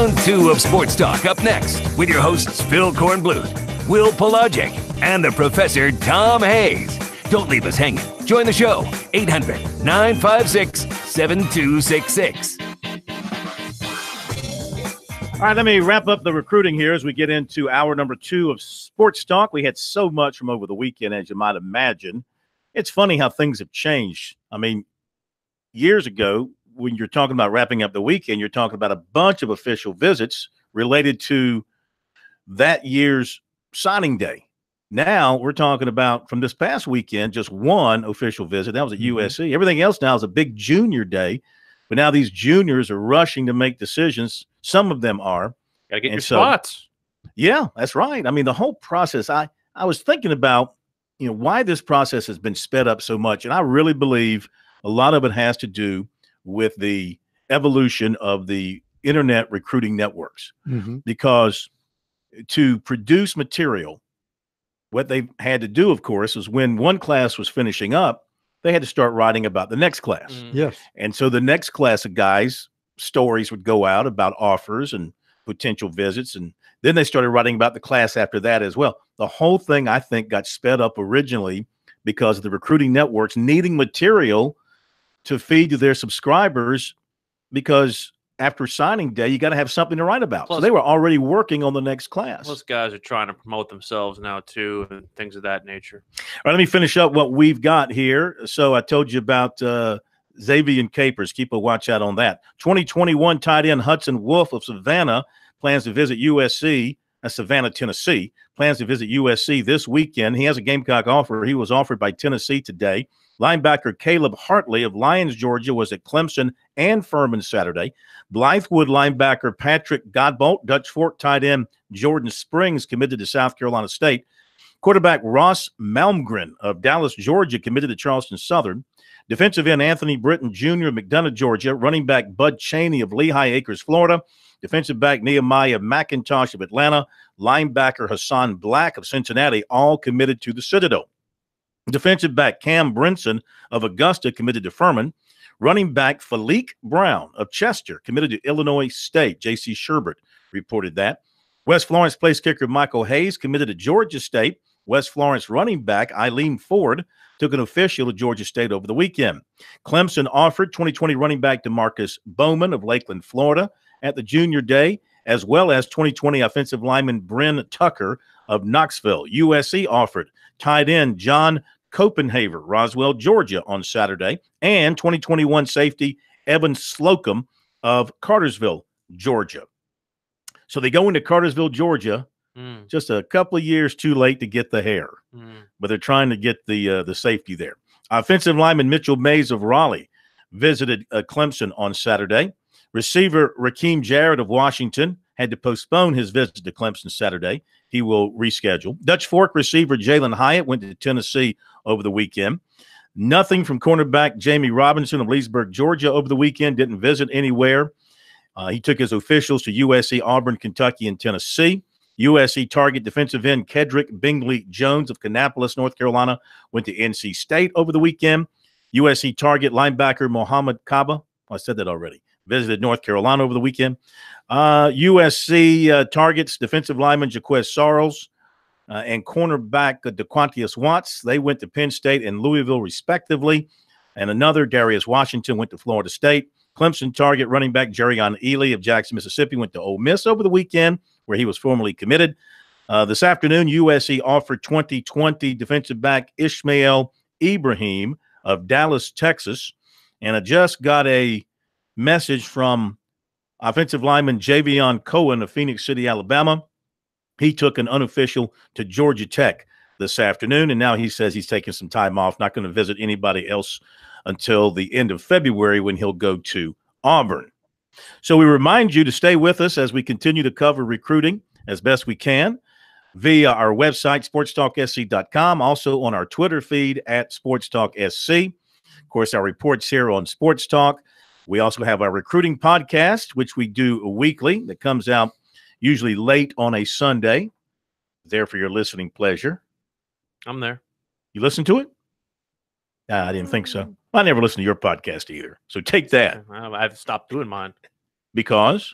Round 2 of Sports Talk up next with your hosts Phil Kornbluth, Will Pelagic, and the Professor Tom Hayes. Don't leave us hanging. Join the show, 800-956-7266. All right, let me wrap up the recruiting here as we get into hour number 2 of Sports Talk. We had so much from over the weekend, as you might imagine. It's funny how things have changed. I mean, years ago, when you're talking about wrapping up the weekend, you're talking about a bunch of official visits related to that year's signing day. Now we're talking about, from this past weekend, just one official visit. That was at USC. Everything else now is a big junior day. But now these juniors are rushing to make decisions. Some of them are. Got to get your spots. Yeah, that's right. I mean, the whole process, I was thinking about, why this process has been sped up so much. And I really believe a lot of it has to do with the evolution of the internet recruiting networks, because to produce material, what they had to do, of course, is when one class was finishing up, they had to start writing about the next class. Yes. And so the next class of guys, stories would go out about offers and potential visits. And then they started writing about the class after that as well. The whole thing, I think, got sped up originally because of the recruiting networks needing material to feed to their subscribers, because after signing day, you got to have something to write about. Plus, so they were already working on the next class. Most guys are trying to promote themselves now too, and things of that nature. All right, let me finish up what we've got here. So I told you about Xavier and Capers. Keep a watch out on that. 2021 tight end Hudson Wolf of Savannah plans to visit USC. Savannah, Tennessee. Plans to visit USC this weekend. He has a Gamecock offer. He was offered by Tennessee today. Linebacker Caleb Hartley of Lyons, Georgia, was at Clemson and Furman Saturday. Blythewood linebacker Patrick Godbolt, Dutch Fork tight end Jordan Springs committed to South Carolina State. Quarterback Ross Malmgren of Dallas, Georgia, committed to Charleston Southern. Defensive end Anthony Britton Jr. of McDonough, Georgia. Running back Bud Cheney of Lehigh Acres, Florida. Defensive back Nehemiah McIntosh of Atlanta. Linebacker Hassan Black of Cincinnati, all committed to the Citadel. Defensive back Cam Brinson of Augusta committed to Furman. Running back Philique Brown of Chester committed to Illinois State. J.C. Sherbert reported that. West Florence place kicker Michael Hayes committed to Georgia State. West Florence running back Eileen Ford took an official to Georgia State over the weekend. Clemson offered 2020 running back DeMarcus Bowman of Lakeland, Florida at the junior day, as well as 2020 offensive lineman Bryn Tucker of Knoxville. USC offered tight end John Copenhaver, Roswell, Georgia, on Saturday, and 2021 safety Evan Slocum of Cartersville, Georgia. So they go into Cartersville, Georgia, just a couple of years too late to get the hair, but they're trying to get the safety there. Offensive lineman Mitchell Mays of Raleigh visited Clemson on Saturday. Receiver Rakeem Jarrett of Washington had to postpone his visit to Clemson Saturday. He will reschedule. Dutch Fork receiver Jalen Hyatt went to Tennessee over the weekend. Nothing from cornerback Jamie Robinson of Leesburg, Georgia over the weekend. Didn't visit anywhere. He took his officials to USC, Auburn, Kentucky, and Tennessee. USC target defensive end Kedrick Bingley Jones of Kannapolis, North Carolina, went to NC State over the weekend. USC target linebacker Mohammed Kaba, I said that already, visited North Carolina over the weekend. USC targets defensive lineman Jaquez Sarles and cornerback DeQuantius Watts. They went to Penn State and Louisville, respectively. And another, Darius Washington, went to Florida State. Clemson target running back Jerrion Ely of Jackson, Mississippi, went to Ole Miss over the weekend, where he was formerly committed. This afternoon, USC offered 2020 defensive back Ishmael Ibrahim of Dallas, Texas. And I just got a message from offensive lineman Javion Cohen of Phoenix City, Alabama. He took an unofficial to Georgia Tech this afternoon, and now he says he's taking some time off, not going to visit anybody else until the end of February when he'll go to Auburn. So we remind you to stay with us as we continue to cover recruiting as best we can via our website, SportsTalkSC.com, also on our Twitter feed at SportsTalkSC. Of course, our reports here on Sports Talk. We also have our recruiting podcast, which we do weekly, that comes out usually late on a Sunday. There for your listening pleasure. I'm there. You listen to it? I didn't think so. I never listen to your podcast either. So take that. I've stopped doing mine. Because?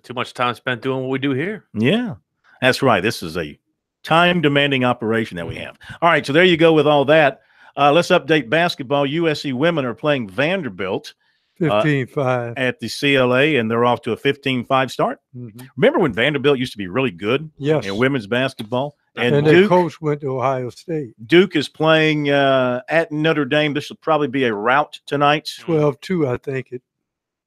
Too much time spent doing what we do here. Yeah, that's right. This is a time-demanding operation that we have. All right, so there you go with all that. Let's update basketball. USC women are playing Vanderbilt 15-5 at the CLA, and they're off to a 15-5 start. Mm-hmm. Remember when Vanderbilt used to be really good in women's basketball? And their coach went to Ohio State. Duke is playing at Notre Dame. This will probably be a rout tonight. 12-2, I think.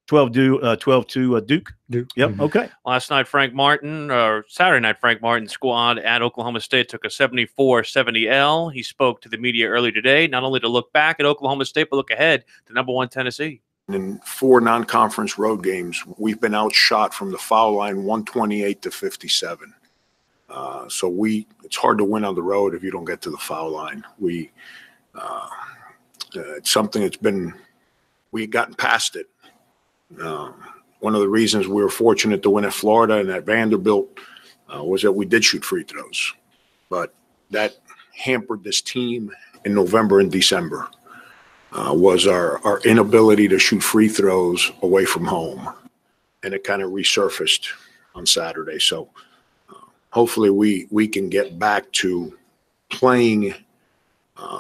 12-2 Duke. Duke. Yep. Mm-hmm. Okay. Last night, Saturday night, Frank Martin's squad at Oklahoma State took a 74-70 L. He spoke to the media earlier today, not only to look back at Oklahoma State, but look ahead to #1 Tennessee. In 4 non-conference road games, we've been outshot from the foul line 128-57. So it's hard to win on the road if you don't get to the foul line. It's something we've gotten past it. One of the reasons we were fortunate to win at Florida and at Vanderbilt was that we did shoot free throws, but that hampered this team in November and December. Was our inability to shoot free throws away from home, and it kind of resurfaced on Saturday. So hopefully we can get back to playing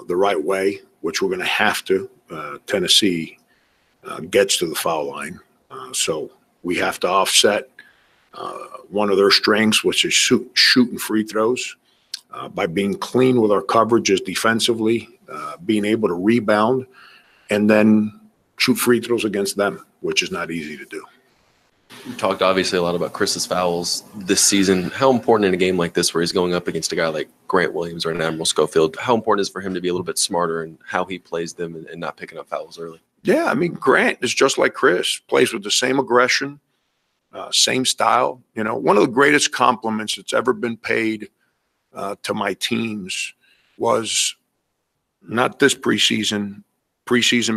the right way, which we're going to have to. Tennessee gets to the foul line, so we have to offset one of their strengths, which is shooting free throws, by being clean with our coverages defensively, being able to rebound, and then shoot free throws against them, which is not easy to do. You talked obviously a lot about Chris's fouls this season. How important in a game like this where he's going up against a guy like Grant Williams or an Admiral Schofield, how important is it for him to be a little bit smarter in how he plays them and not picking up fouls early? Yeah, I mean, Grant is just like Chris, plays with the same aggression, same style. You know, one of the greatest compliments that's ever been paid to my teams was not this preseason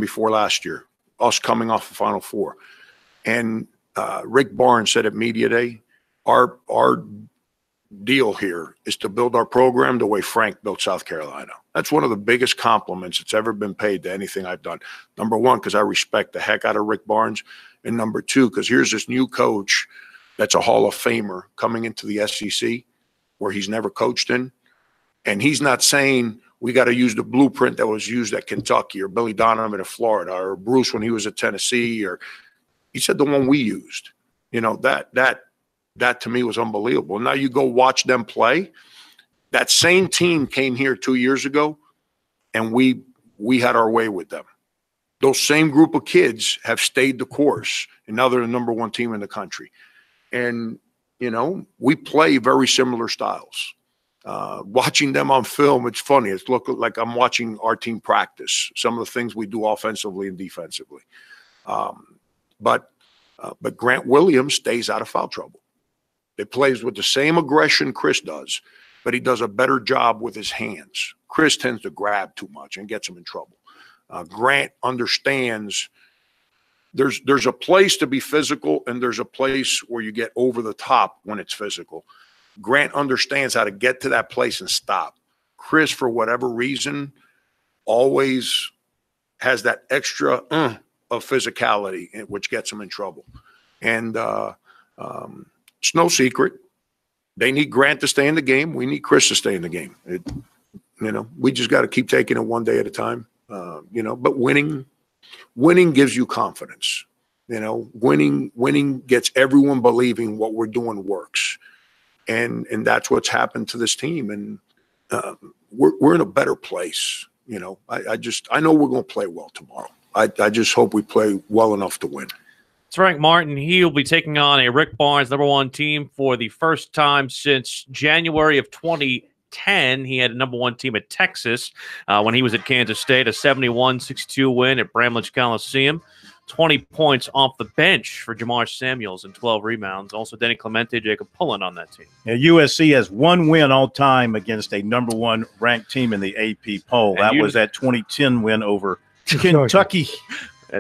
before last year, us coming off the Final Four. And Rick Barnes said at Media Day, our deal here is to build our program the way Frank built South Carolina. That's one of the biggest compliments that's ever been paid to anything I've done. Number one, because I respect the heck out of Rick Barnes. And number two, because here's this new coach that's a Hall of Famer coming into the SEC where he's never coached in. And he's not saying we got to use the blueprint that was used at Kentucky or Billy Donovan at Florida or Bruce when he was at Tennessee, or he said the one we used. You know, that to me was unbelievable. Now you go watch them play. That same team came here 2 years ago, and we had our way with them. Those same group of kids have stayed the course, and now they're the #1 team in the country. And, you know, we play very similar styles. Watching them on film, it's funny. It's look like I'm watching our team practice some of the things we do offensively and defensively. But Grant Williams stays out of foul trouble. He plays with the same aggression Chris does, but he does a better job with his hands. Chris tends to grab too much and gets him in trouble. Grant understands there's a place to be physical, and there's a place where you get over the top when it's physical. Grant understands how to get to that place and stop. Chris, for whatever reason, always has that extra of physicality, which gets him in trouble. And it's no secret. They need Grant to stay in the game. We need Chris to stay in the game. We just got to keep taking it one day at a time. But winning gives you confidence. Winning gets everyone believing what we're doing works. And that's what's happened to this team. And we're in a better place. I know we're going to play well tomorrow. I just hope we play well enough to win. It's Frank Martin. He'll be taking on a Rick Barnes #1 team for the first time since January of 2010. He had a #1 team at Texas when he was at Kansas State, a 71-62 win at Bramlage Coliseum. 20 points off the bench for Jamar Samuels and 12 rebounds. Also, Denny Clemente, Jacob Pullen on that team. Now, USC has one win all time against a #1 ranked team in the AP poll. That was that 2010 win over Kentucky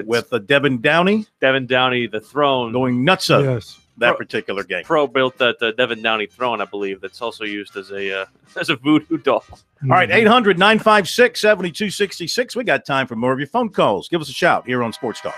with Devin Downey. Devin Downey, the throne. Going nuts up that particular game. Pro built that Devin Downey throne, I believe. That's also used as a voodoo doll. All right, 800-956-7266. We got time for more of your phone calls. Give us a shout here on Sports Talk.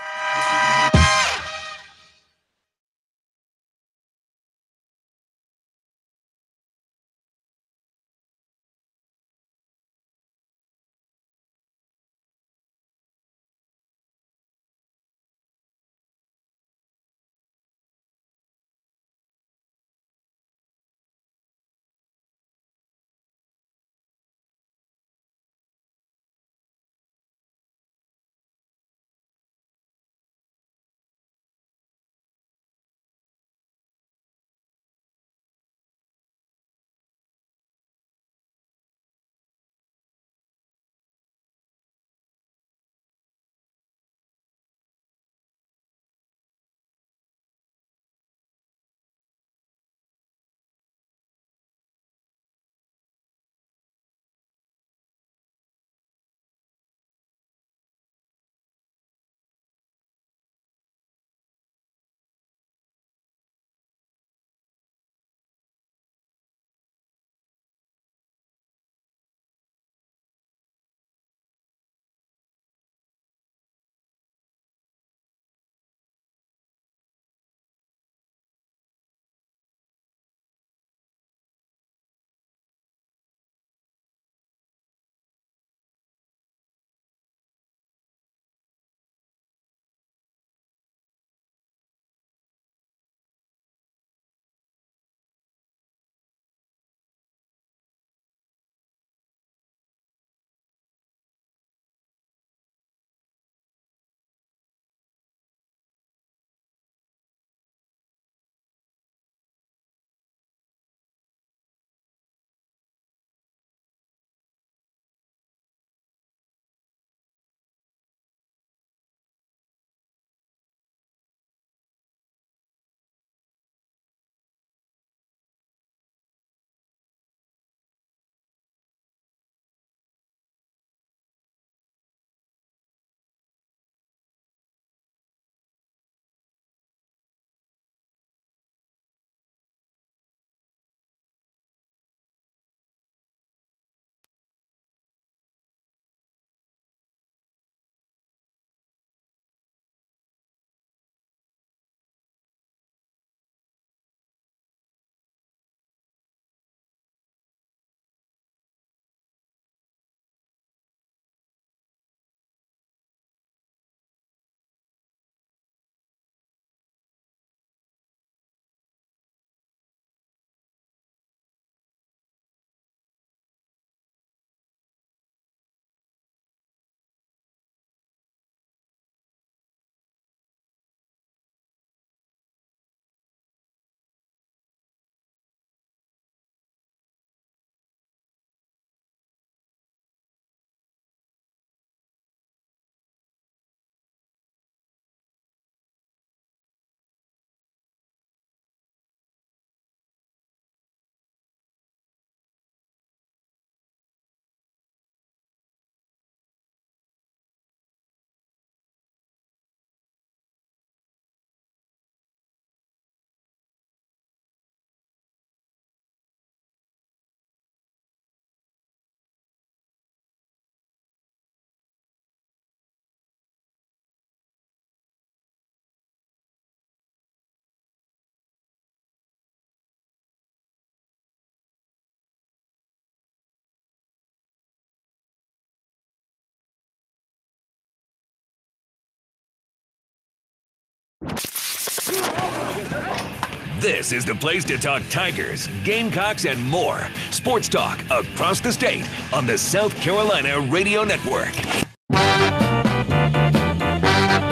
This is the place to talk Tigers, Gamecocks, and more. Sports talk across the state on the South Carolina Radio Network.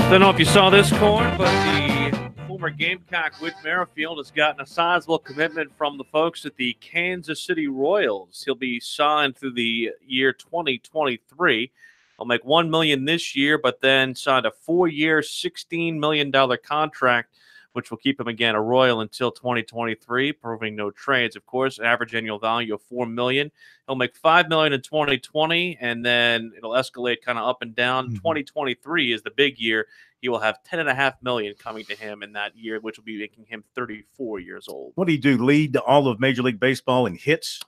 Don't know if you saw this, Corn, but the former Gamecock Whit Merrifield has gotten a sizable commitment from the folks at the Kansas City Royals. He'll be signed through the year 2023. He'll make $1 million this year, but then signed a 4-year, $16 million contract, which will keep him again a Royal until 2023, proving no trades, of course. Average annual value of $4 million. He'll make $5 million in 2020, and then it'll escalate kind of up and down. 2023 is the big year. He will have $10.5 million coming to him in that year, which will be making him 34 years old. What do you do? Lead all of Major League Baseball in hits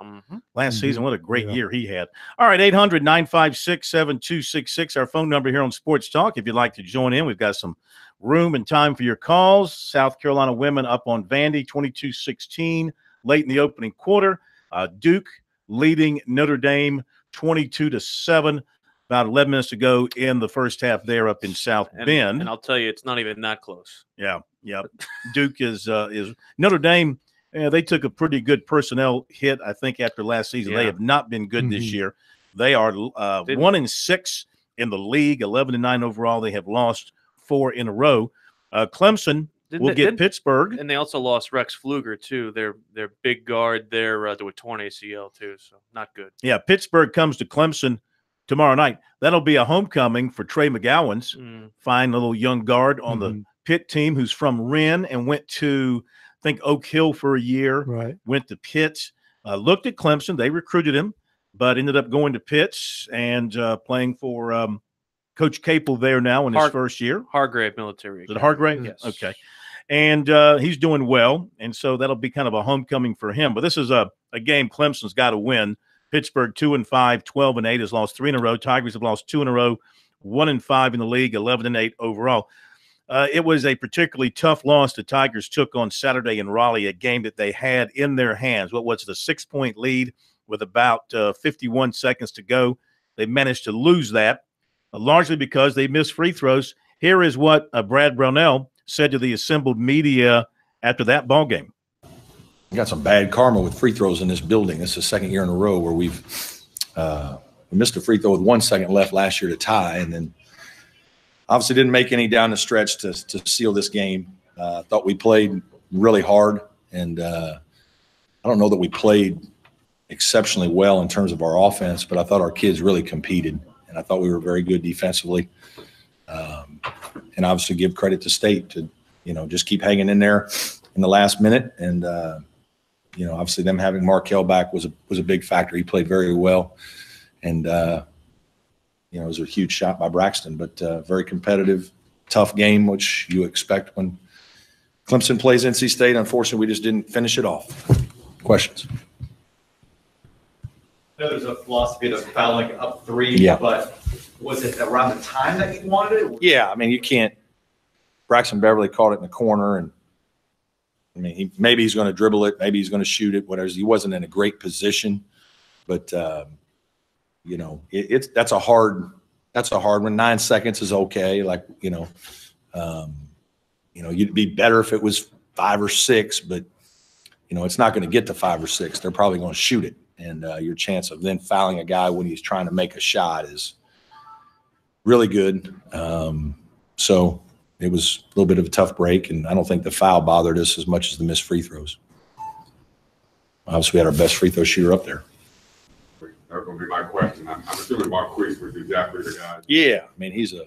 last season? What a great year he had. All right, 800-956-7266, our phone number here on Sports Talk. If you'd like to join in, we've got some room and time for your calls. South Carolina women up on Vandy, 22-16, late in the opening quarter. Duke leading Notre Dame 22-7. About 11 minutes to go in the first half there up in South Bend. And I'll tell you, it's not even that close. Yeah. Duke is Notre Dame. They took a pretty good personnel hit, I think, after last season. They have not been good this year. They are 1-6 in the league, 11-9 overall. They have lost 4 in a row. Clemson will get Pittsburgh. And they also lost Rex Pfluger, too. Their big guard there with torn ACL, too, so not good. Yeah, Pittsburgh comes to Clemson tomorrow night. That'll be a homecoming for Trey McGowan's fine little young guard on the Pitt team who's from Wren and went to, I think, Oak Hill for a year. Right. Went to Pitt, looked at Clemson. They recruited him, but ended up going to Pitt and playing for Coach Capel there now in his first year. Hargrave Military. Is it Hargrave? Yes. Okay. And he's doing well, and so that'll be kind of a homecoming for him. But this is a game Clemson's got to win. Pittsburgh 2-5, 12-8, has lost 3 in a row. Tigers have lost 2 in a row, 1-5 in the league, 11-8 overall. It was a particularly tough loss the Tigers took on Saturday in Raleigh, a game that they had in their hands. What was the 6-point lead with about 51 seconds to go? They managed to lose that, largely because they missed free throws. Here is what Brad Brownell said to the assembled media after that ball game. We got some bad karma with free throws in this building. This is the second year in a row where we missed a free throw with 1 second left last year to tie, and then obviously didn't make any down the stretch to seal this game. Thought we played really hard, and I don't know that we played exceptionally well in terms of our offense, but I thought our kids really competed, and I thought we were very good defensively. And obviously give credit to State to, just keep hanging in there in the last minute, and obviously them having Markel back was a big factor. He played very well, and it was a huge shot by Braxton, but very competitive, tough game, which you expect when Clemson plays NC State. Unfortunately, we just didn't finish it off. Questions? I know there's a philosophy of fouling up 3, but was it around the time that you wanted it? Yeah, I mean, you can't. Braxton Beverly caught it in the corner, and maybe he's going to dribble it, maybe he's going to shoot it, whatever. He wasn't in a great position, but that's a hard one. 9 seconds is okay. You'd be better if it was 5 or 6, but it's not going to get to 5 or 6. They're probably going to shoot it, and your chance of then fouling a guy when he's trying to make a shot is really good. So it was a little bit of a tough break, and I don't think the foul bothered us as much as the missed free throws. Obviously, we had our best free throw shooter up there. That's going to be my question. I'm assuming Marquise was exactly the guy. Yeah, he's I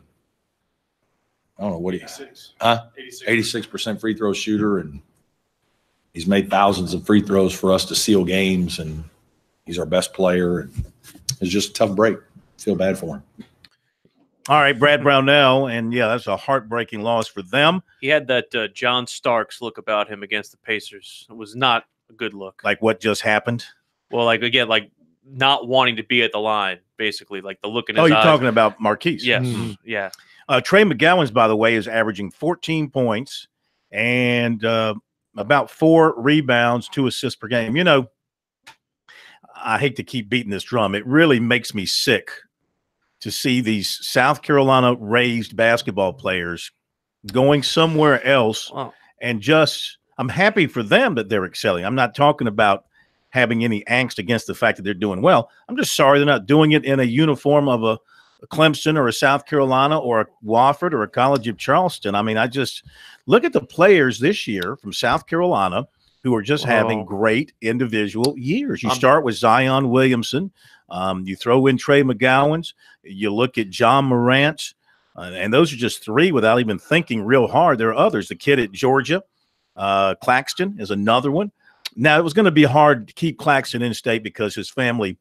don't know what 86% free throw shooter, and he's made thousands of free throws for us to seal games, and he's our best player. And it's just a tough break. Feel bad for him. All right, Brad Brownell, and that's a heartbreaking loss for them. He had that John Starks look about him against the Pacers. It was not a good look. Like what just happened? Well, like not wanting to be at the line, basically, like the look in his eyes. Oh, you're talking about Marquise? Yes, yeah. Trey McGowan's, by the way, is averaging 14 points and about 4 rebounds, 2 assists per game. I hate to keep beating this drum. It really makes me sick to see these South Carolina raised basketball players going somewhere else and just I'm happy for them that they're excelling. I'm not talking about having any angst against the fact that they're doing well. I'm just sorry they're not doing it in a uniform of a Clemson or a South Carolina or a Wofford or a College of Charleston. I mean, I just look at the players this year from South Carolina who are just having great individual years. You start with Zion Williamson. You throw in Trey McGowan's. You look at John Morant's. And those are just three without even thinking real hard. There are others. The kid at Georgia, Claxton, is another one. Now, it was going to be hard to keep Claxton in state because his family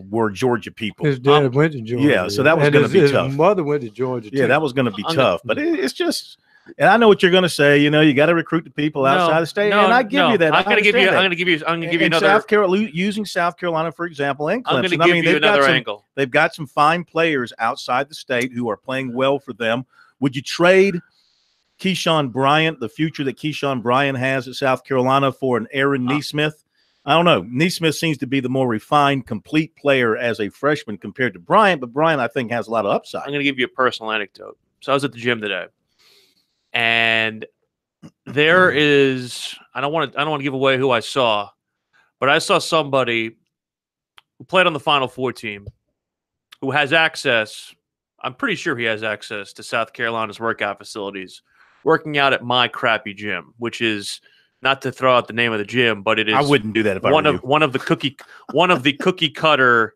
were Georgia people. His dad went to Georgia. Yeah, so that was going to be tough. His mother went to Georgia, too. Yeah, that was going to be tough. But it's just – and I know what you're going to say. You know, you got to recruit the people outside the state, and I give you that. I'm going to give you another. Using South Carolina, for example, and Clemson. I'm going to give you another angle. They've got some fine players outside the state who are playing well for them. Would you trade Keyshawn Bryant, the future that Keyshawn Bryant has at South Carolina, for an Aaron Neesmith? I don't know. Neesmith seems to be the more refined, complete player as a freshman compared to Bryant, but Bryant, I think, has a lot of upside. I'm going to give you a personal anecdote. So I was at the gym today, and there is I don't want to give away who I saw, but I saw somebody who played on the Final Four team who has access. I'm pretty sure he has access to South Carolina's workout facilities, working out at my crappy gym, which is not to throw out the name of the gym, but it is. I wouldn't do that if I were you. One of the cookie cutter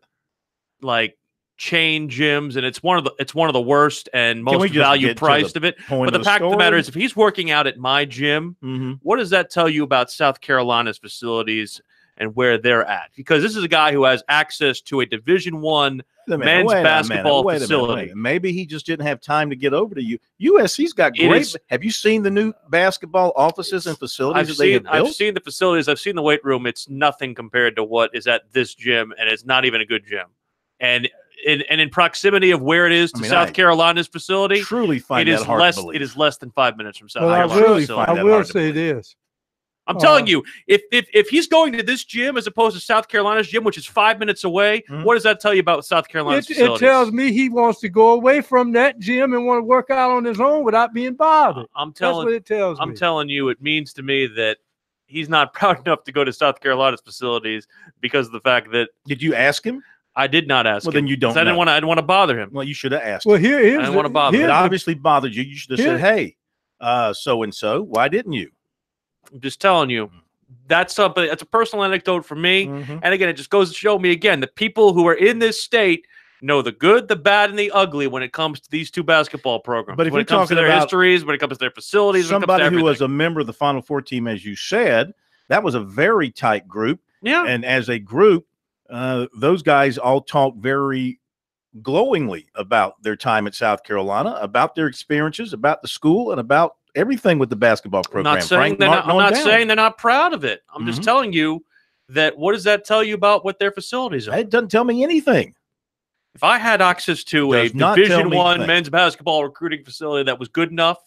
like chain gyms, and it's one of the worst and most value priced of it. But the fact of the matter is, if he's working out at my gym, what does that tell you about South Carolina's facilities and where they're at? Because this is a guy who has access to a Division I men's basketball facility. Maybe he just didn't have time to get over to you. USC's got great. Have you seen the new basketball offices and facilities I've seen the facilities. I've seen the weight room. It's nothing compared to what is at this gym, and it's not even a good gym. And in proximity of where it is to South Carolina's facility, truly find that hard to believe. It is less than 5 minutes from South Carolina. I will say this. I'm telling you, if he's going to this gym as opposed to South Carolina's gym, which is 5 minutes away, what does that tell you about South Carolina's facilities? It tells me he wants to go away from that gym and want to work out on his own without being bothered. That's what it tells me. I'm telling you, it means to me that he's not proud enough to go to South Carolina's facilities because of the fact that. Did you ask him? I did not ask him. Well, then you don't know. I didn't want to bother him. Well, you should have asked him. I didn't want to bother him. It obviously bothered you. You should have said, hey, so-and-so, why didn't you? I'm just telling you. That's something. That's a personal anecdote for me. And again, it just goes to show me again that people who are in this state know the good, the bad, and the ugly when it comes to these two basketball programs. But if when it comes to their histories, when it comes to their facilities, somebody who was a member of the Final Four team, as you said, that was a very tight group. Yeah. And as a group, those guys all talk very glowingly about their time at South Carolina, about their experiences, about the school, and about everything with the basketball program. I'm not saying they're not proud of it. I'm just telling you that what does that tell you about what their facilities are? It doesn't tell me anything. If I had access to a Division I men's basketball recruiting facility that was good enough,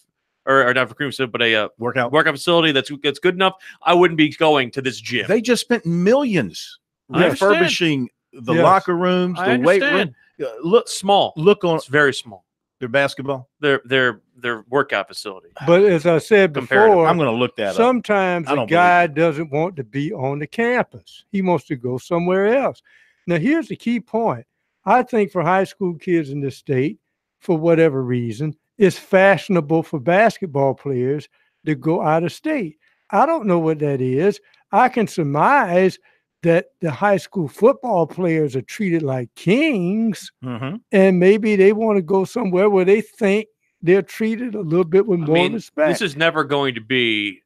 or not recruiting facility, but a workout facility that's good enough, I wouldn't be going to this gym. They just spent millions refurbishing the locker rooms, the weight room. Look small. It's very small. Their basketball, their workout facility. But as I said before, I'm going to look that up. Sometimes a guy doesn't want to be on the campus. He wants to go somewhere else. Now, here's the key point. I think for high school kids in the state, for whatever reason, it's fashionable for basketball players to go out of state. I don't know what that is. I can surmise that the high school football players are treated like kings, and maybe they want to go somewhere where they think they're treated a little bit with more respect. This is never going to be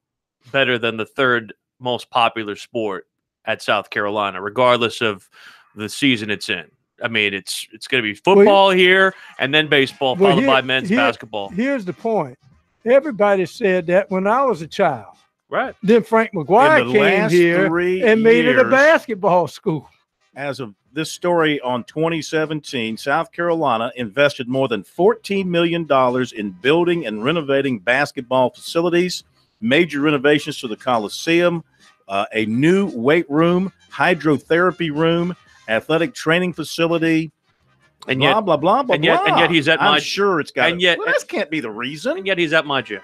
better than the third most popular sport at South Carolina, regardless of the season it's in. I mean, it's going to be football here and then baseball, followed by men's basketball. Here's the point. Everybody said that when I was a child. Right. Then Frank McGuire came here and made it a basketball school. As of this story on 2017, South Carolina invested more than $14 million in building and renovating basketball facilities, major renovations to the Coliseum, a new weight room, hydrotherapy room, athletic training facility, and blah, blah, blah, blah, and yet he's at my. I'm sure it's got. And yet, this can't be the reason. And yet he's at my gym.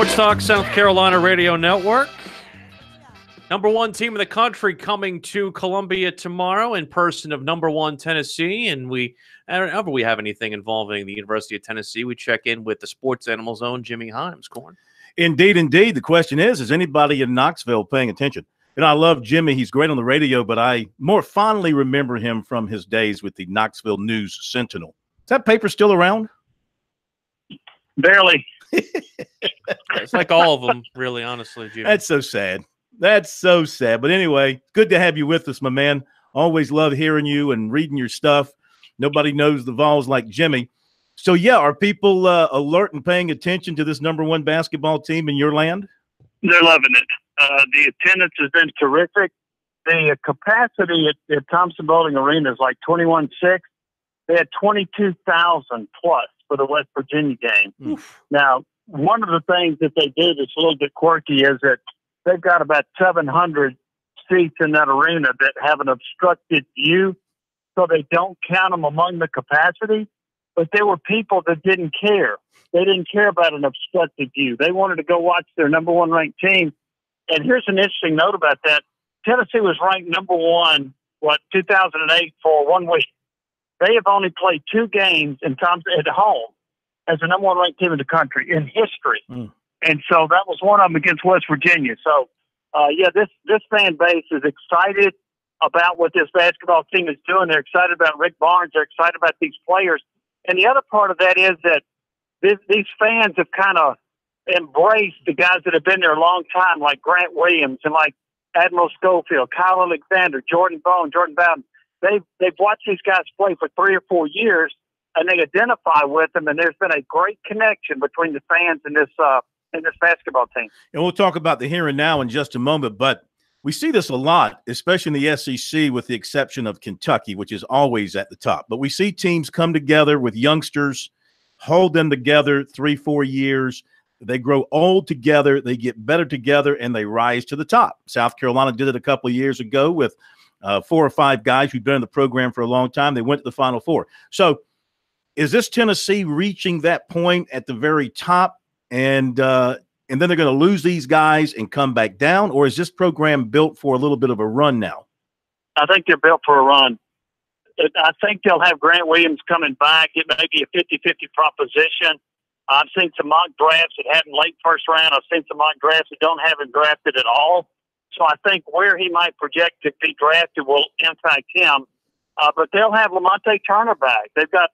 Sports Talk South Carolina Radio Network. Number one team in the country coming to Columbia tomorrow in person of number one Tennessee. And whenever we have anything involving the University of Tennessee, we check in with the Sports Animal Zone, Jimmy Himes. Corn. Indeed, indeed. The question is anybody in Knoxville paying attention? I love Jimmy. He's great on the radio, but I more fondly remember him from his days with the Knoxville News Sentinel. Is that paper still around? Barely. It's like all of them, really, honestly, Jimmy. That's so sad. That's so sad. But anyway, good to have you with us, my man. Always love hearing you and reading your stuff. Nobody knows the Vols like Jimmy. So, yeah, are people alert and paying attention to this number one basketball team in your land? They're loving it. The attendance has been terrific. The capacity at Thompson Bowling Arena is like 21,600. They had 22,000 plus for the West Virginia game. Oof. Now, one of the things that they do that's a little bit quirky is that they've got about 700 seats in that arena that have an obstructed view, so they don't count them among the capacity. But there were people that didn't care. They didn't care about an obstructed view. They wanted to go watch their number one ranked team. And here's an interesting note about that. Tennessee was ranked number one, 2008 for 1 week. They have only played 2 games at home as the number one ranked team in the country in history. And so that was one of them against West Virginia. So, this fan base is excited about what this basketball team is doing. They're excited about Rick Barnes. They're excited about these players. And the other part of that is that these fans have kind of embraced the guys that have been there a long time, like Grant Williams and like Admiral Schofield, Kyle Alexander, Jordan Bone, Jordan Bowden. They've watched these guys play for 3 or 4 years, and they identify with them. And there's been a great connection between the fans and this basketball team. And we'll talk about the here and now in just a moment, but we see this a lot, especially in the SEC, with the exception of Kentucky, which is always at the top. But we see teams come together with youngsters, hold them together 3-4 years. They grow old together, they get better together, and they rise to the top. South Carolina did it a couple of years ago with 4 or 5 guys who've been in the program for a long time. They went to the Final Four. So is this Tennessee reaching that point at the very top, and then they're going to lose these guys and come back down, or is this program built for a little bit of a run now? I think they're built for a run. I think they'll have Grant Williams coming back. It may be a 50-50 proposition. I've seen some mock drafts that have him late first round. I've seen some mock drafts that don't have him drafted at all. So I think where he might project to be drafted will impact him. But they'll have Lamonte Turner back. They've got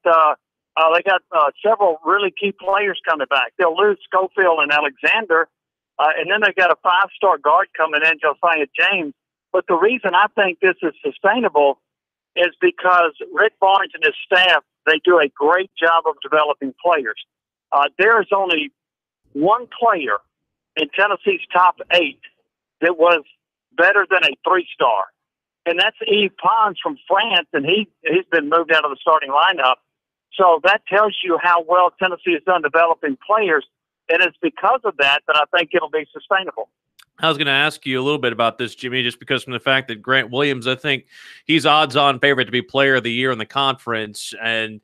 several really key players coming back. They'll lose Schofield and Alexander, and then they've got a 5-star guard coming in, Josiah James. But the reason I think this is sustainable is because Rick Barnes and his staff, they do a great job of developing players. There is only one player in Tennessee's top 8 that was better than a 3-star, and that's Yves Pons from France, and he's been moved out of the starting lineup. So that tells you how well Tennessee has done developing players, and it's because of that I think it'll be sustainable. I was going to ask you a little bit about this, Jimmy, just because from the fact that Grant Williams, I think he's odds-on favorite to be player of the year in the conference. And,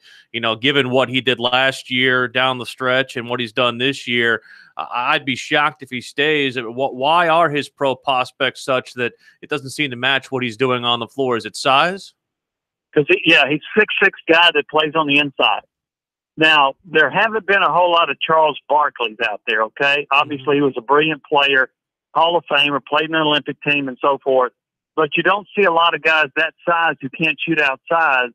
given what he did last year down the stretch and what he's done this year, I'd be shocked if he stays. Why are his pro prospects such that it doesn't seem to match what he's doing on the floor? Is it size? Because, he's 6'6" guy that plays on the inside. Now, there haven't been a whole lot of Charles Barkley's out there, okay? Obviously, he was a brilliant player. Hall of Famer, played in an Olympic team and so forth. But you don't see a lot of guys that size who can't shoot outside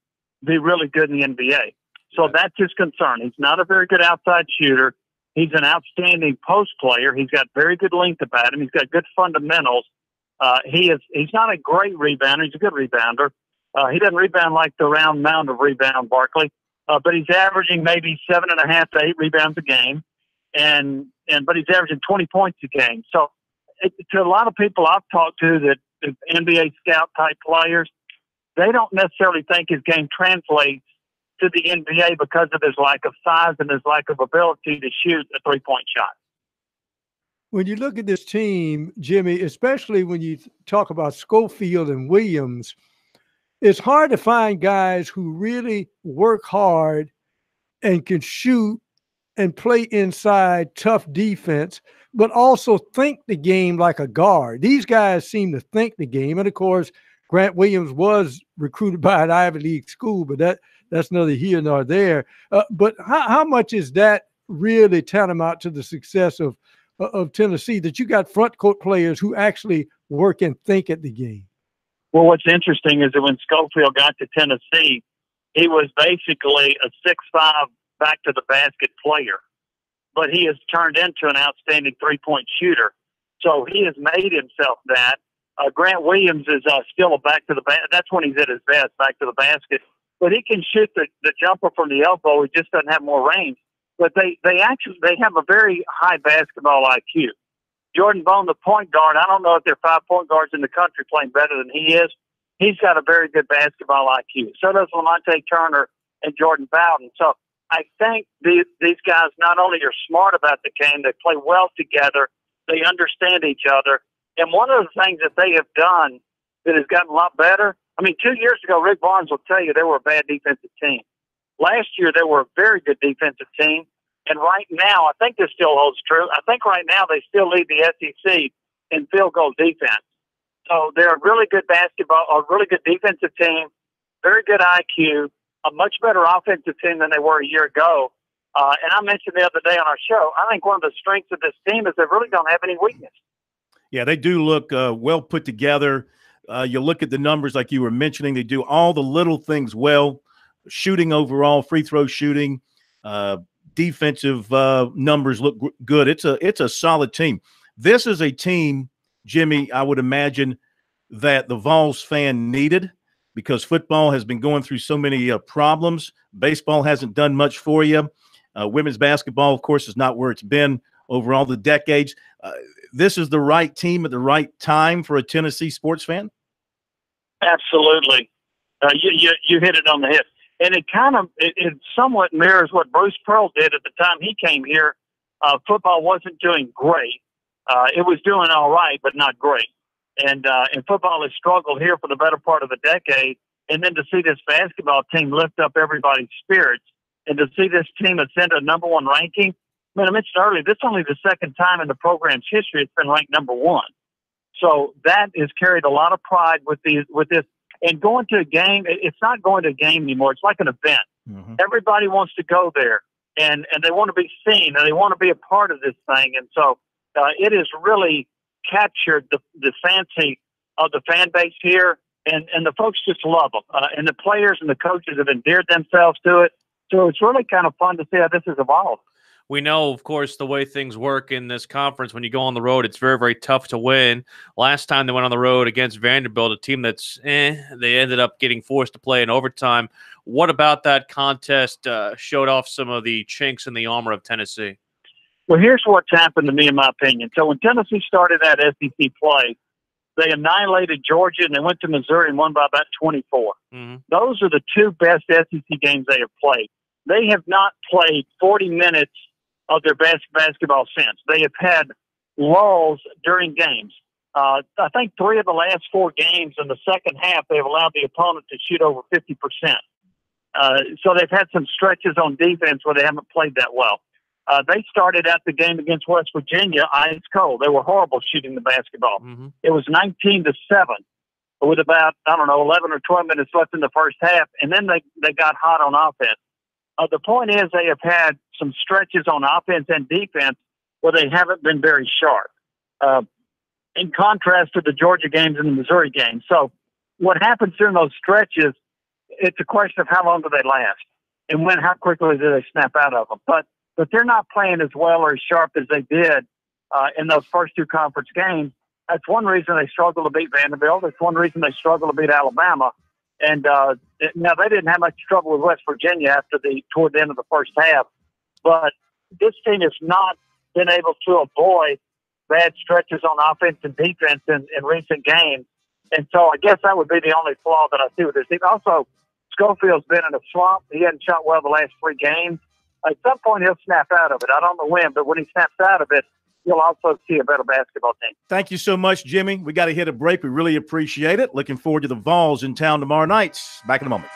be really good in the NBA. So that's his concern. He's not a very good outside shooter. He's an outstanding post player. He's got very good length about him. He's got good fundamentals. He's not a great rebounder. He's a good rebounder. He doesn't rebound like the round mound of rebound Barkley, but he's averaging maybe 7.5 to 8 rebounds a game. But he's averaging 20 points a game. So, to a lot of people I've talked to that NBA scout type players, they don't necessarily think his game translates to the NBA because of his lack of size and his lack of ability to shoot a 3-point shot. When you look at this team, Jimmy, especially when you talk about Schofield and Williams, it's hard to find guys who really work hard and can shoot and play inside tough defense, but also think the game like a guard. These guys seem to think the game. And, of course, Grant Williams was recruited by an Ivy League school, but that's neither here nor there. But how much is that really tantamount to the success of Tennessee, that you got front court players who actually work and think at the game? Well, what's interesting is that when Schofield got to Tennessee, he was basically a 6'5" back-to-the-basket player. But he has turned into an outstanding three-point shooter. So he has made himself that. Grant Williams is still a back-to-the-basket. That's when he's at his best, back-to-the-basket. But he can shoot the jumper from the elbow. He just doesn't have more range. But they have a very high basketball IQ. Jordan Bone, the point guard, I don't know if there are 5 point guards in the country playing better than he is. He's got a very good basketball IQ. So does Lamonte Turner and Jordan Bowden. So I think these guys not only are smart about the game, they play well together, they understand each other. And one of the things that they have done that has gotten a lot better, I mean, 2 years ago, Rick Barnes will tell you they were a bad defensive team. Last year, they were a very good defensive team. And right now, I think this still holds true. I think right now they still lead the SEC in field goal defense. So they're a really good defensive team, very good IQ, a much better offensive team than they were a year ago. And I mentioned the other day on our show, I think one of the strengths of this team is they really don't have any weakness. Yeah, they do look well put together. You look at the numbers like you were mentioning, they do all the little things well, shooting overall, free throw shooting, defensive numbers look good. It's a solid team. This is a team, Jimmy, I would imagine that the Vols fan needed, because football has been going through so many problems. Baseball hasn't done much for you. Women's basketball, of course, is not where it's been over all the decades. This is the right team at the right time for a Tennessee sports fan? Absolutely. You hit it on the head. And it somewhat mirrors what Bruce Pearl did at the time he came here. Football wasn't doing great. It was doing all right, but not great. And football has struggled here for the better part of a decade. And then to see this basketball team lift up everybody's spirits and to see this team ascend to -- ranking. I mean, I mentioned earlier, this is only the second time in the program's history it's been ranked #1. So that has carried a lot of pride with this. And going to a game, it's not going to a game anymore. It's like an event. Mm-hmm. Everybody wants to go there, and they want to be seen, and they want to be a part of this thing. And so it has really captured the fancy of the fan base here, and the folks just love them. And the players and the coaches have endeared themselves to it. So it's really kind of fun to see how this has evolved. We know, of course, the way things work in this conference. When you go on the road, it's very, very tough to win. Last time they went on the road against Vanderbilt, a team that's they ended up getting forced to play in overtime. What about that contest showed off some of the chinks in the armor of Tennessee? Well, here's what's happened to me, in my opinion. So when Tennessee started that SEC play, they annihilated Georgia, and they went to Missouri and won by about 24. Mm-hmm. Those are the 2 best SEC games they have played. They have not played 40 minutes of their best basketball since. They have had lulls during games. I think 3 of the last 4 games in the second half, they've allowed the opponent to shoot over 50%. So they've had some stretches on defense where they haven't played that well. They started out the game against West Virginia ice cold. They were horrible shooting the basketball. Mm-hmm. It was 19-7 with about, 11 or 12 minutes left in the first half, and then they got hot on offense. The point is they have had some stretches on offense and defense where they haven't been very sharp, in contrast to the Georgia games and the Missouri games. So what happens during those stretches, it's a question of how long do they last and how quickly do they snap out of them. But they're not playing as well or as sharp as they did in those first 2 conference games. That's one reason they struggle to beat Vanderbilt. That's one reason they struggle to beat Alabama. And now they didn't have much trouble with West Virginia toward the end of the first half, but this team has not been able to avoid bad stretches on offense and defense in recent games. And so I guess that would be the only flaw that I see with this team. Also, Schofield's been in a slump. He hadn't shot well the last 3 games. At some point, he'll snap out of it. I don't know when, but when he snaps out of it, you'll also see a better basketball team. Thank you so much, Jimmy. We got to hit a break. We really appreciate it. Looking forward to the Vols in town tomorrow night. Back in a moment.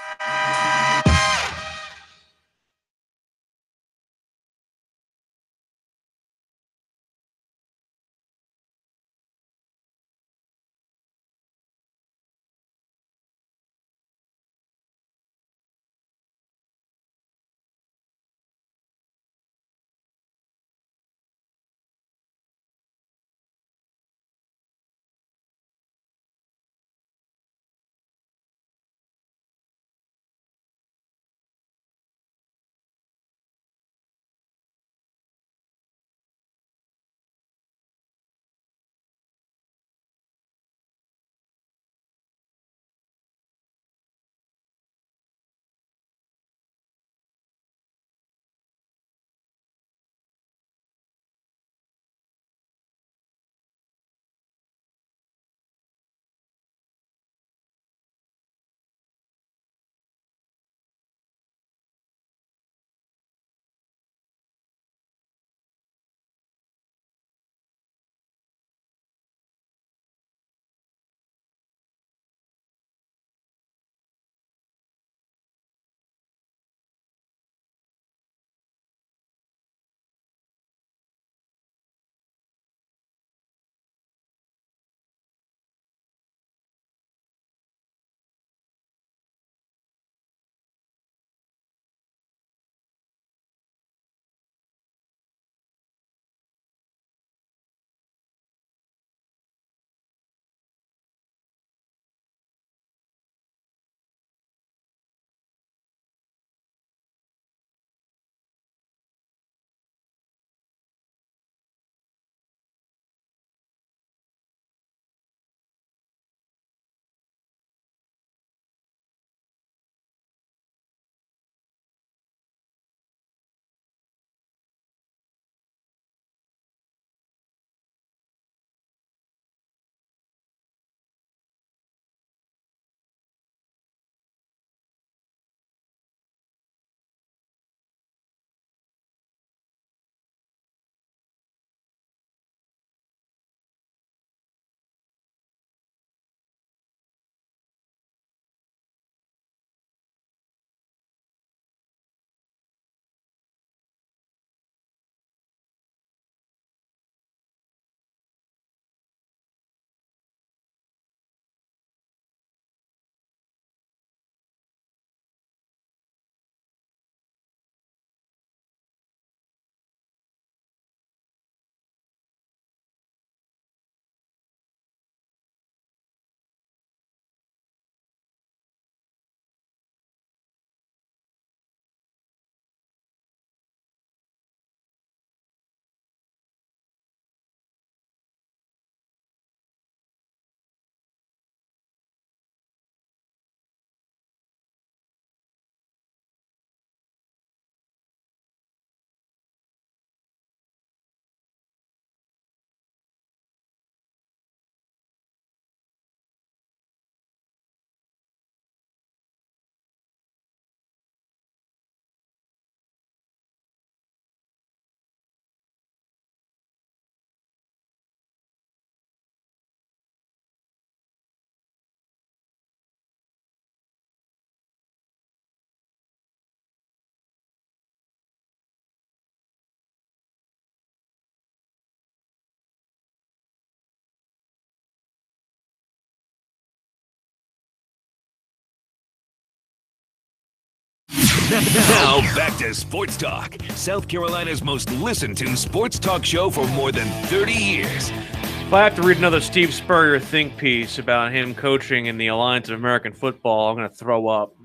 Now back to Sports Talk, South Carolina's most listened to sports talk show for more than 30 years. If I have to read another Steve Spurrier think piece about him coaching in the Alliance of American Football, I'm going to throw up.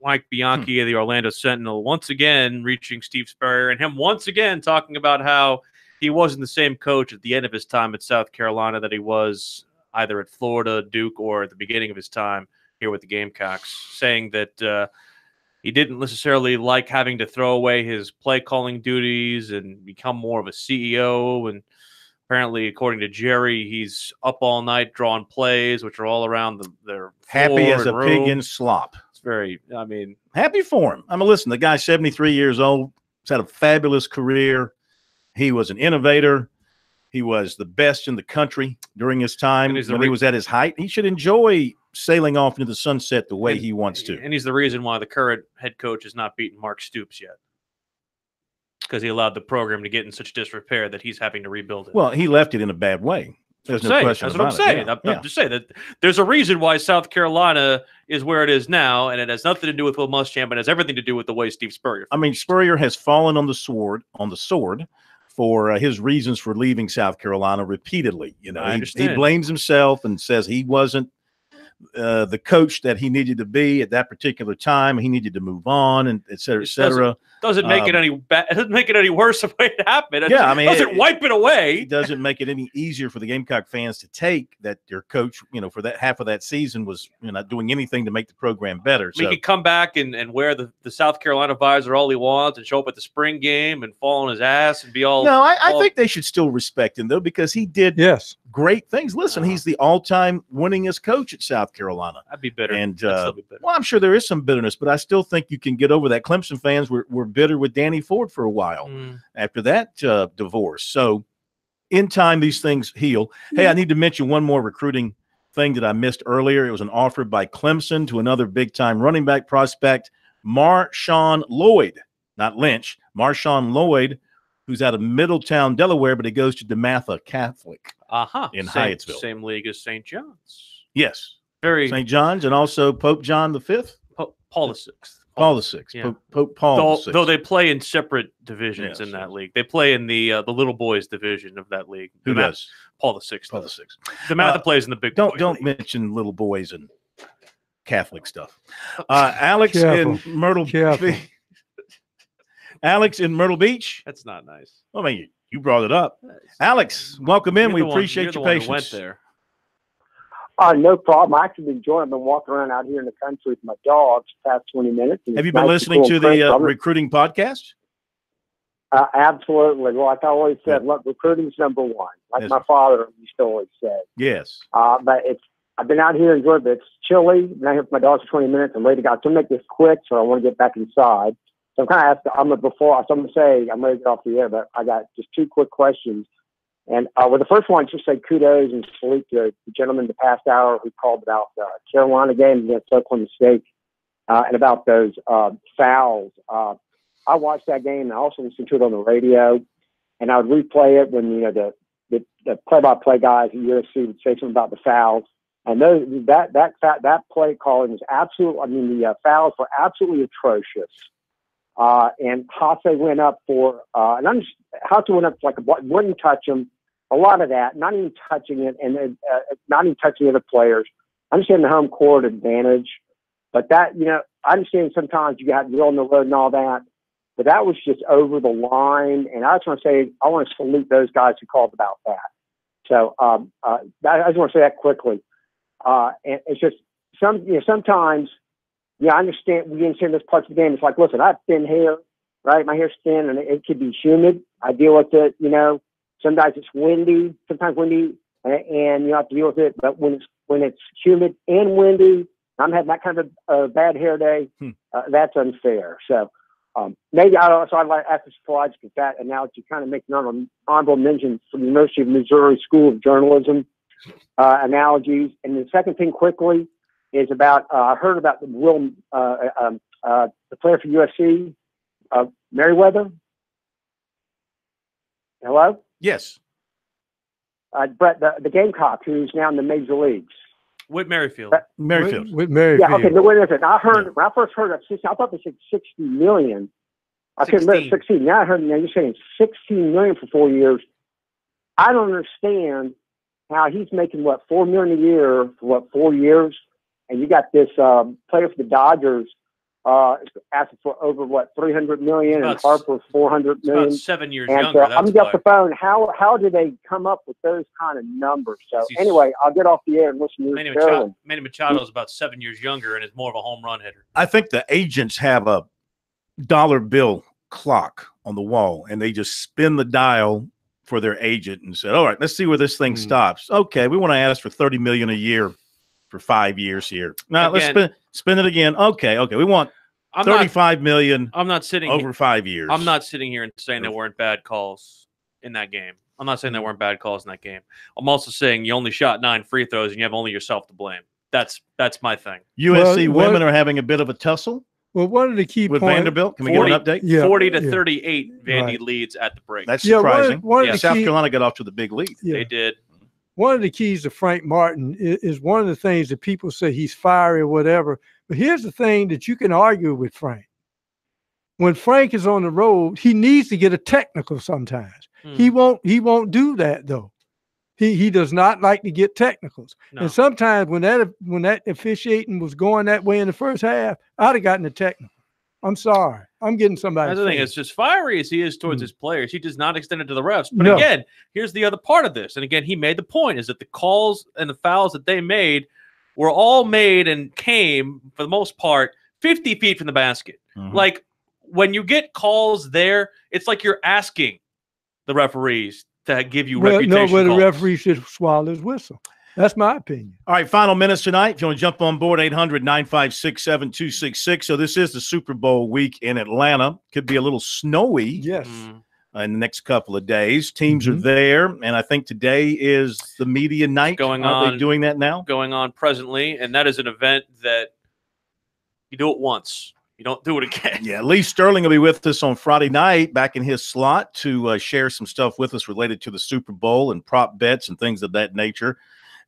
Mike Bianchi of the Orlando Sentinel once again reaching Steve Spurrier and him once again talking about how he wasn't the same coach at the end of his time at South Carolina that he was either at Florida, Duke, or at the beginning of his time here with the Gamecocks, saying that he didn't necessarily like having to throw away his play calling duties and become more of a CEO. And apparently, according to Jerry, he's up all night drawing plays, which are all around their happy as a room. pig in slop. It's very, I mean, happy for him. I mean, listen, the guy's 73 years old. He's had a fabulous career. He was an innovator. He was the best in the country during his time when he was at his height. He should enjoy sailing off into the sunset the way he wants to. And he's the reason why the current head coach has not beaten Mark Stoops yet, because he allowed the program to get in such disrepair that he's having to rebuild it. Well, he left it in a bad way. There's no question about it. That's what I'm saying. I'm just saying that there's a reason why South Carolina is where it is now, and it has nothing to do with Will Muschamp, but it has everything to do with the way Steve Spurrier. I mean, Spurrier has fallen on the sword for his reasons for leaving South Carolina repedately. You know, he blames himself and says he wasn't the coach that he needed to be at that particular time. He needed to move on, and et cetera, et cetera. Doesn't make it any bad. It doesn't make it any worse the way it happened. Yeah, I mean, doesn't wipe it away. It doesn't make it any easier for the Gamecock fans to take that their coach, you know, for that half of that season was not doing anything to make the program better. So he could come back and wear the South Carolina visor all he wants and show up at the spring game and fall on his ass and be all. No, I think they should still respect him though, because he did great things. Listen, he's the all-time winningest coach at South Carolina. I'd be bitter. And well, I'm sure there is some bitterness, but I still think you can get over that. Clemson fans were bitter with Danny Ford for a while after that divorce. So in time, these things heal. Hey, I need to mention one more recruiting thing that I missed earlier. It was an offer by Clemson to another big-time running back prospect, Marshawn Lloyd, not Lynch, Marshawn Lloyd, who's out of Middletown, Delaware, but he goes to DeMatha Catholic in Hyattsville. Same league as St. John's. Yes. Very St. John's and also Pope John V? Paul VI. Paul VI. Yeah. Pope Paul VI. Though they play in separate divisions in that league. They play in the little boys division of that league. Who does? Paul VI. Paul VI. DeMatha plays in the big Don't mention little boys and Catholic stuff. Alex in Myrtle Beach. Alex in Myrtle Beach. That's not nice. I mean, you brought it up. Alex, welcome in. We appreciate your patience. Went there. No problem. I actually enjoy it. I've been walking around out here in the country with my dogs the past 20 minutes. Have you been listening to the recruiting podcast? Absolutely. Well, like I always said, look, recruiting's number one. Like my father used to always say. Yes. But I've been out here enjoying it. It's chilly. I've been out here with my dogs for 20 minutes. I'm ready to go. I'm going to make this quick, so I want to get back inside. So I'm kind of asking, I'm going to say, I'm ready to get off the air, but I got just two quick questions. And the first one, just say kudos and salute to the gentleman the past hour who called about the Carolina game against Oklahoma State and about those fouls. I watched that game and I also listened to it on the radio, and I would replay it when the play-by-play guys at USC would say something about the fouls. And that play calling was absolute. I mean, the fouls were absolutely atrocious. And Hasse went up for, Hasse went up like wouldn't touch him. A lot of that, not even touching it, and not even touching the other players. I understand the home court advantage, but that, I understand sometimes you got to go on the road and all that, but that was just over the line. And I just want to say, I want to salute those guys who called about that. So I just want to say that quickly. And it's just sometimes. Yeah, I understand. We understand this parts of the game. It's like, listen, I have thin hair, right? My hair's thin, and it could be humid. I deal with it. Sometimes it's windy, and you have to deal with it. But when it's humid and windy, I'm having that kind of a bad hair day. That's unfair. So maybe I'd like to ask this before I just get that analogy. Kind of make an honorable mention from the University of Missouri School of Journalism analogies. And the second thing, quickly, is about I heard about the player for USC, Merriweather. Hello? Yes. Brett, the Gamecock, who's now in the major leagues. With Merrifield. Merrifield. With Merrifield. Yeah, okay, but wait a minute. I when I first heard of 60, I thought they said 60 million. I couldn't remember 16. Now I heard you're saying 16 million for 4 years. I don't understand how he's making what, $4 million a year for what, 4 years, and you got this player for the Dodgers asking for over what, 300 million, and Harper 400 million. About 7 years and younger. I'm gonna get off the phone. How do they come up with those kind of numbers? So anyway, I'll get off the air and listen to your show. Manny Machado is about 7 years younger and is more of a home run hitter. I think the agents have a dollar bill clock on the wall, and they just spin the dial for their agent and said, all right, let's see where this thing stops. Okay, we want to ask for 30 million a year for 5 years here. Now let's spin it again. Okay, we want 35 million. I'm not sitting over 5 years. I'm not sitting here and saying there weren't bad calls in that game. I'm not saying there weren't bad calls in that game. I'm also saying you only shot 9 free throws and you have only yourself to blame. That's my thing. USC women are having a bit of a tussle. Well, one of the key with points, Vanderbilt. Can we get an update? Yeah, 40 to 38, Vandy leads at the break. That's surprising. One of the South Carolina got off to the big lead. Yeah. They did. One of the keys to Frank Martin is one of the things that people say he's fiery or whatever. But here's the thing that you can argue with Frank. When Frank is on the road, he needs to get a technical sometimes. He won't do that though. He does not like to get technicals. No. And sometimes when that officiating was going that way in the first half, I'd have gotten a technical. I'm sorry. I'm getting somebody. That's the thing. It's just fiery as he is towards his players. He does not extend it to the refs. But again, here's the other part of this. And again, he made the point is that the calls and the fouls that they made were all made and came, for the most part, 50 feet from the basket. Like, when you get calls there, it's like you're asking the referees to give you reputation the calls. referee should swallow his whistle. That's my opinion. All right, final minutes tonight. If you want to jump on board, 800-956-7266. So this is the Super Bowl week in Atlanta. Could be a little snowy. Yes. In the next couple of days. Teams are there, and I think today is the media night. Are they doing that now? Going on presently, and that is an event that you do it once. You don't do it again. Yeah, Lee Sterling will be with us on Friday night back in his slot to share some stuff with us related to the Super Bowl and prop bets and things of that nature.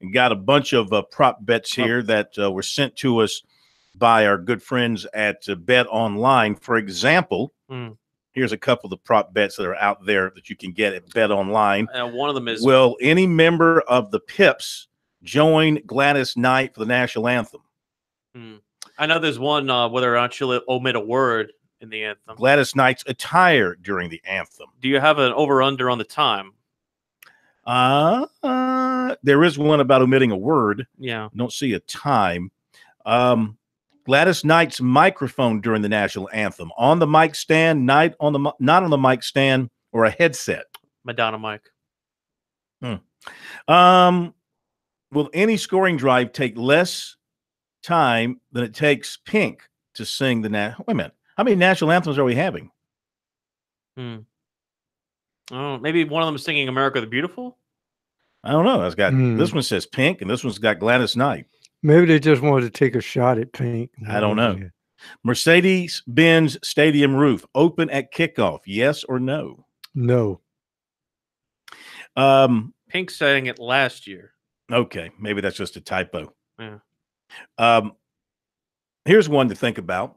And got a bunch of prop bets here that were sent to us by our good friends at Bet Online. For example, here's a couple of the prop bets that are out there that you can get at Bet Online. One of them is, will any member of the Pips join Gladys Knight for the national anthem? I know there's one where they actually omit a word in the anthem. Gladys Knight's attire during the anthem. Do you have an over-under on the time? There is one about omitting a word. Yeah. Don't see a time. Gladys Knight's microphone during the national anthem. On the mic stand, not on the mic stand, or a headset. Madonna mic. Will any scoring drive take less time than it takes Pink to sing the wait a minute. How many national anthems are we having? Oh, maybe one of them is singing America the Beautiful? I don't know. It's got this one says Pink and this one's got Gladys Knight. Maybe they just wanted to take a shot at Pink. I don't know. Mercedes-Benz Stadium roof open at kickoff. Yes or no? No. Pink sang it last year. Okay. Maybe that's just a typo. Yeah. Here's one to think about.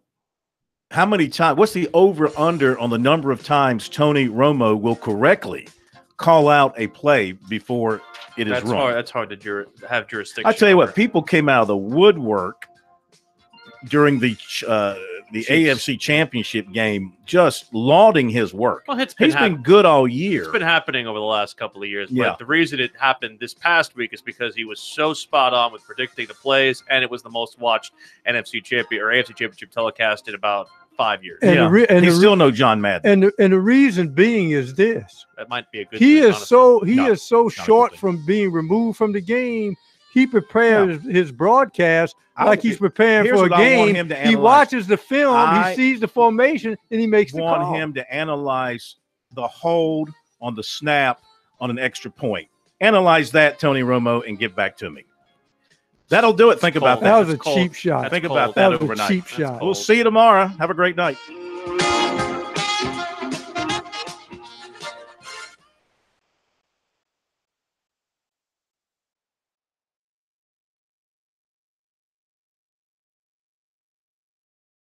How many times? What's the over/under on the number of times Tony Romo will correctly call out a play before it is wrong? That's hard to have jurisdiction. I tell you what, people came out of the woodwork during the AFC Championship game, just lauding his work. Well, he's been good all year. It's been happening over the last couple of years. Yeah. But the reason it happened this past week is because he was so spot on with predicting the plays, and it was the most watched AFC Championship telecast in about 5 years. And he's still no John Madden. And the reason being is this: that might be a good. He is so short from being removed from the game. He prepares his broadcast like he's preparing for a game. He watches the film, he sees the formation, and he makes the call. I want him to analyze the hold on the snap on an extra point. Analyze that, Tony Romo, and get back to me. That'll do it. Think about that. That was a cheap shot. Think about that overnight. Cheap shot. We'll see you tomorrow. Have a great night.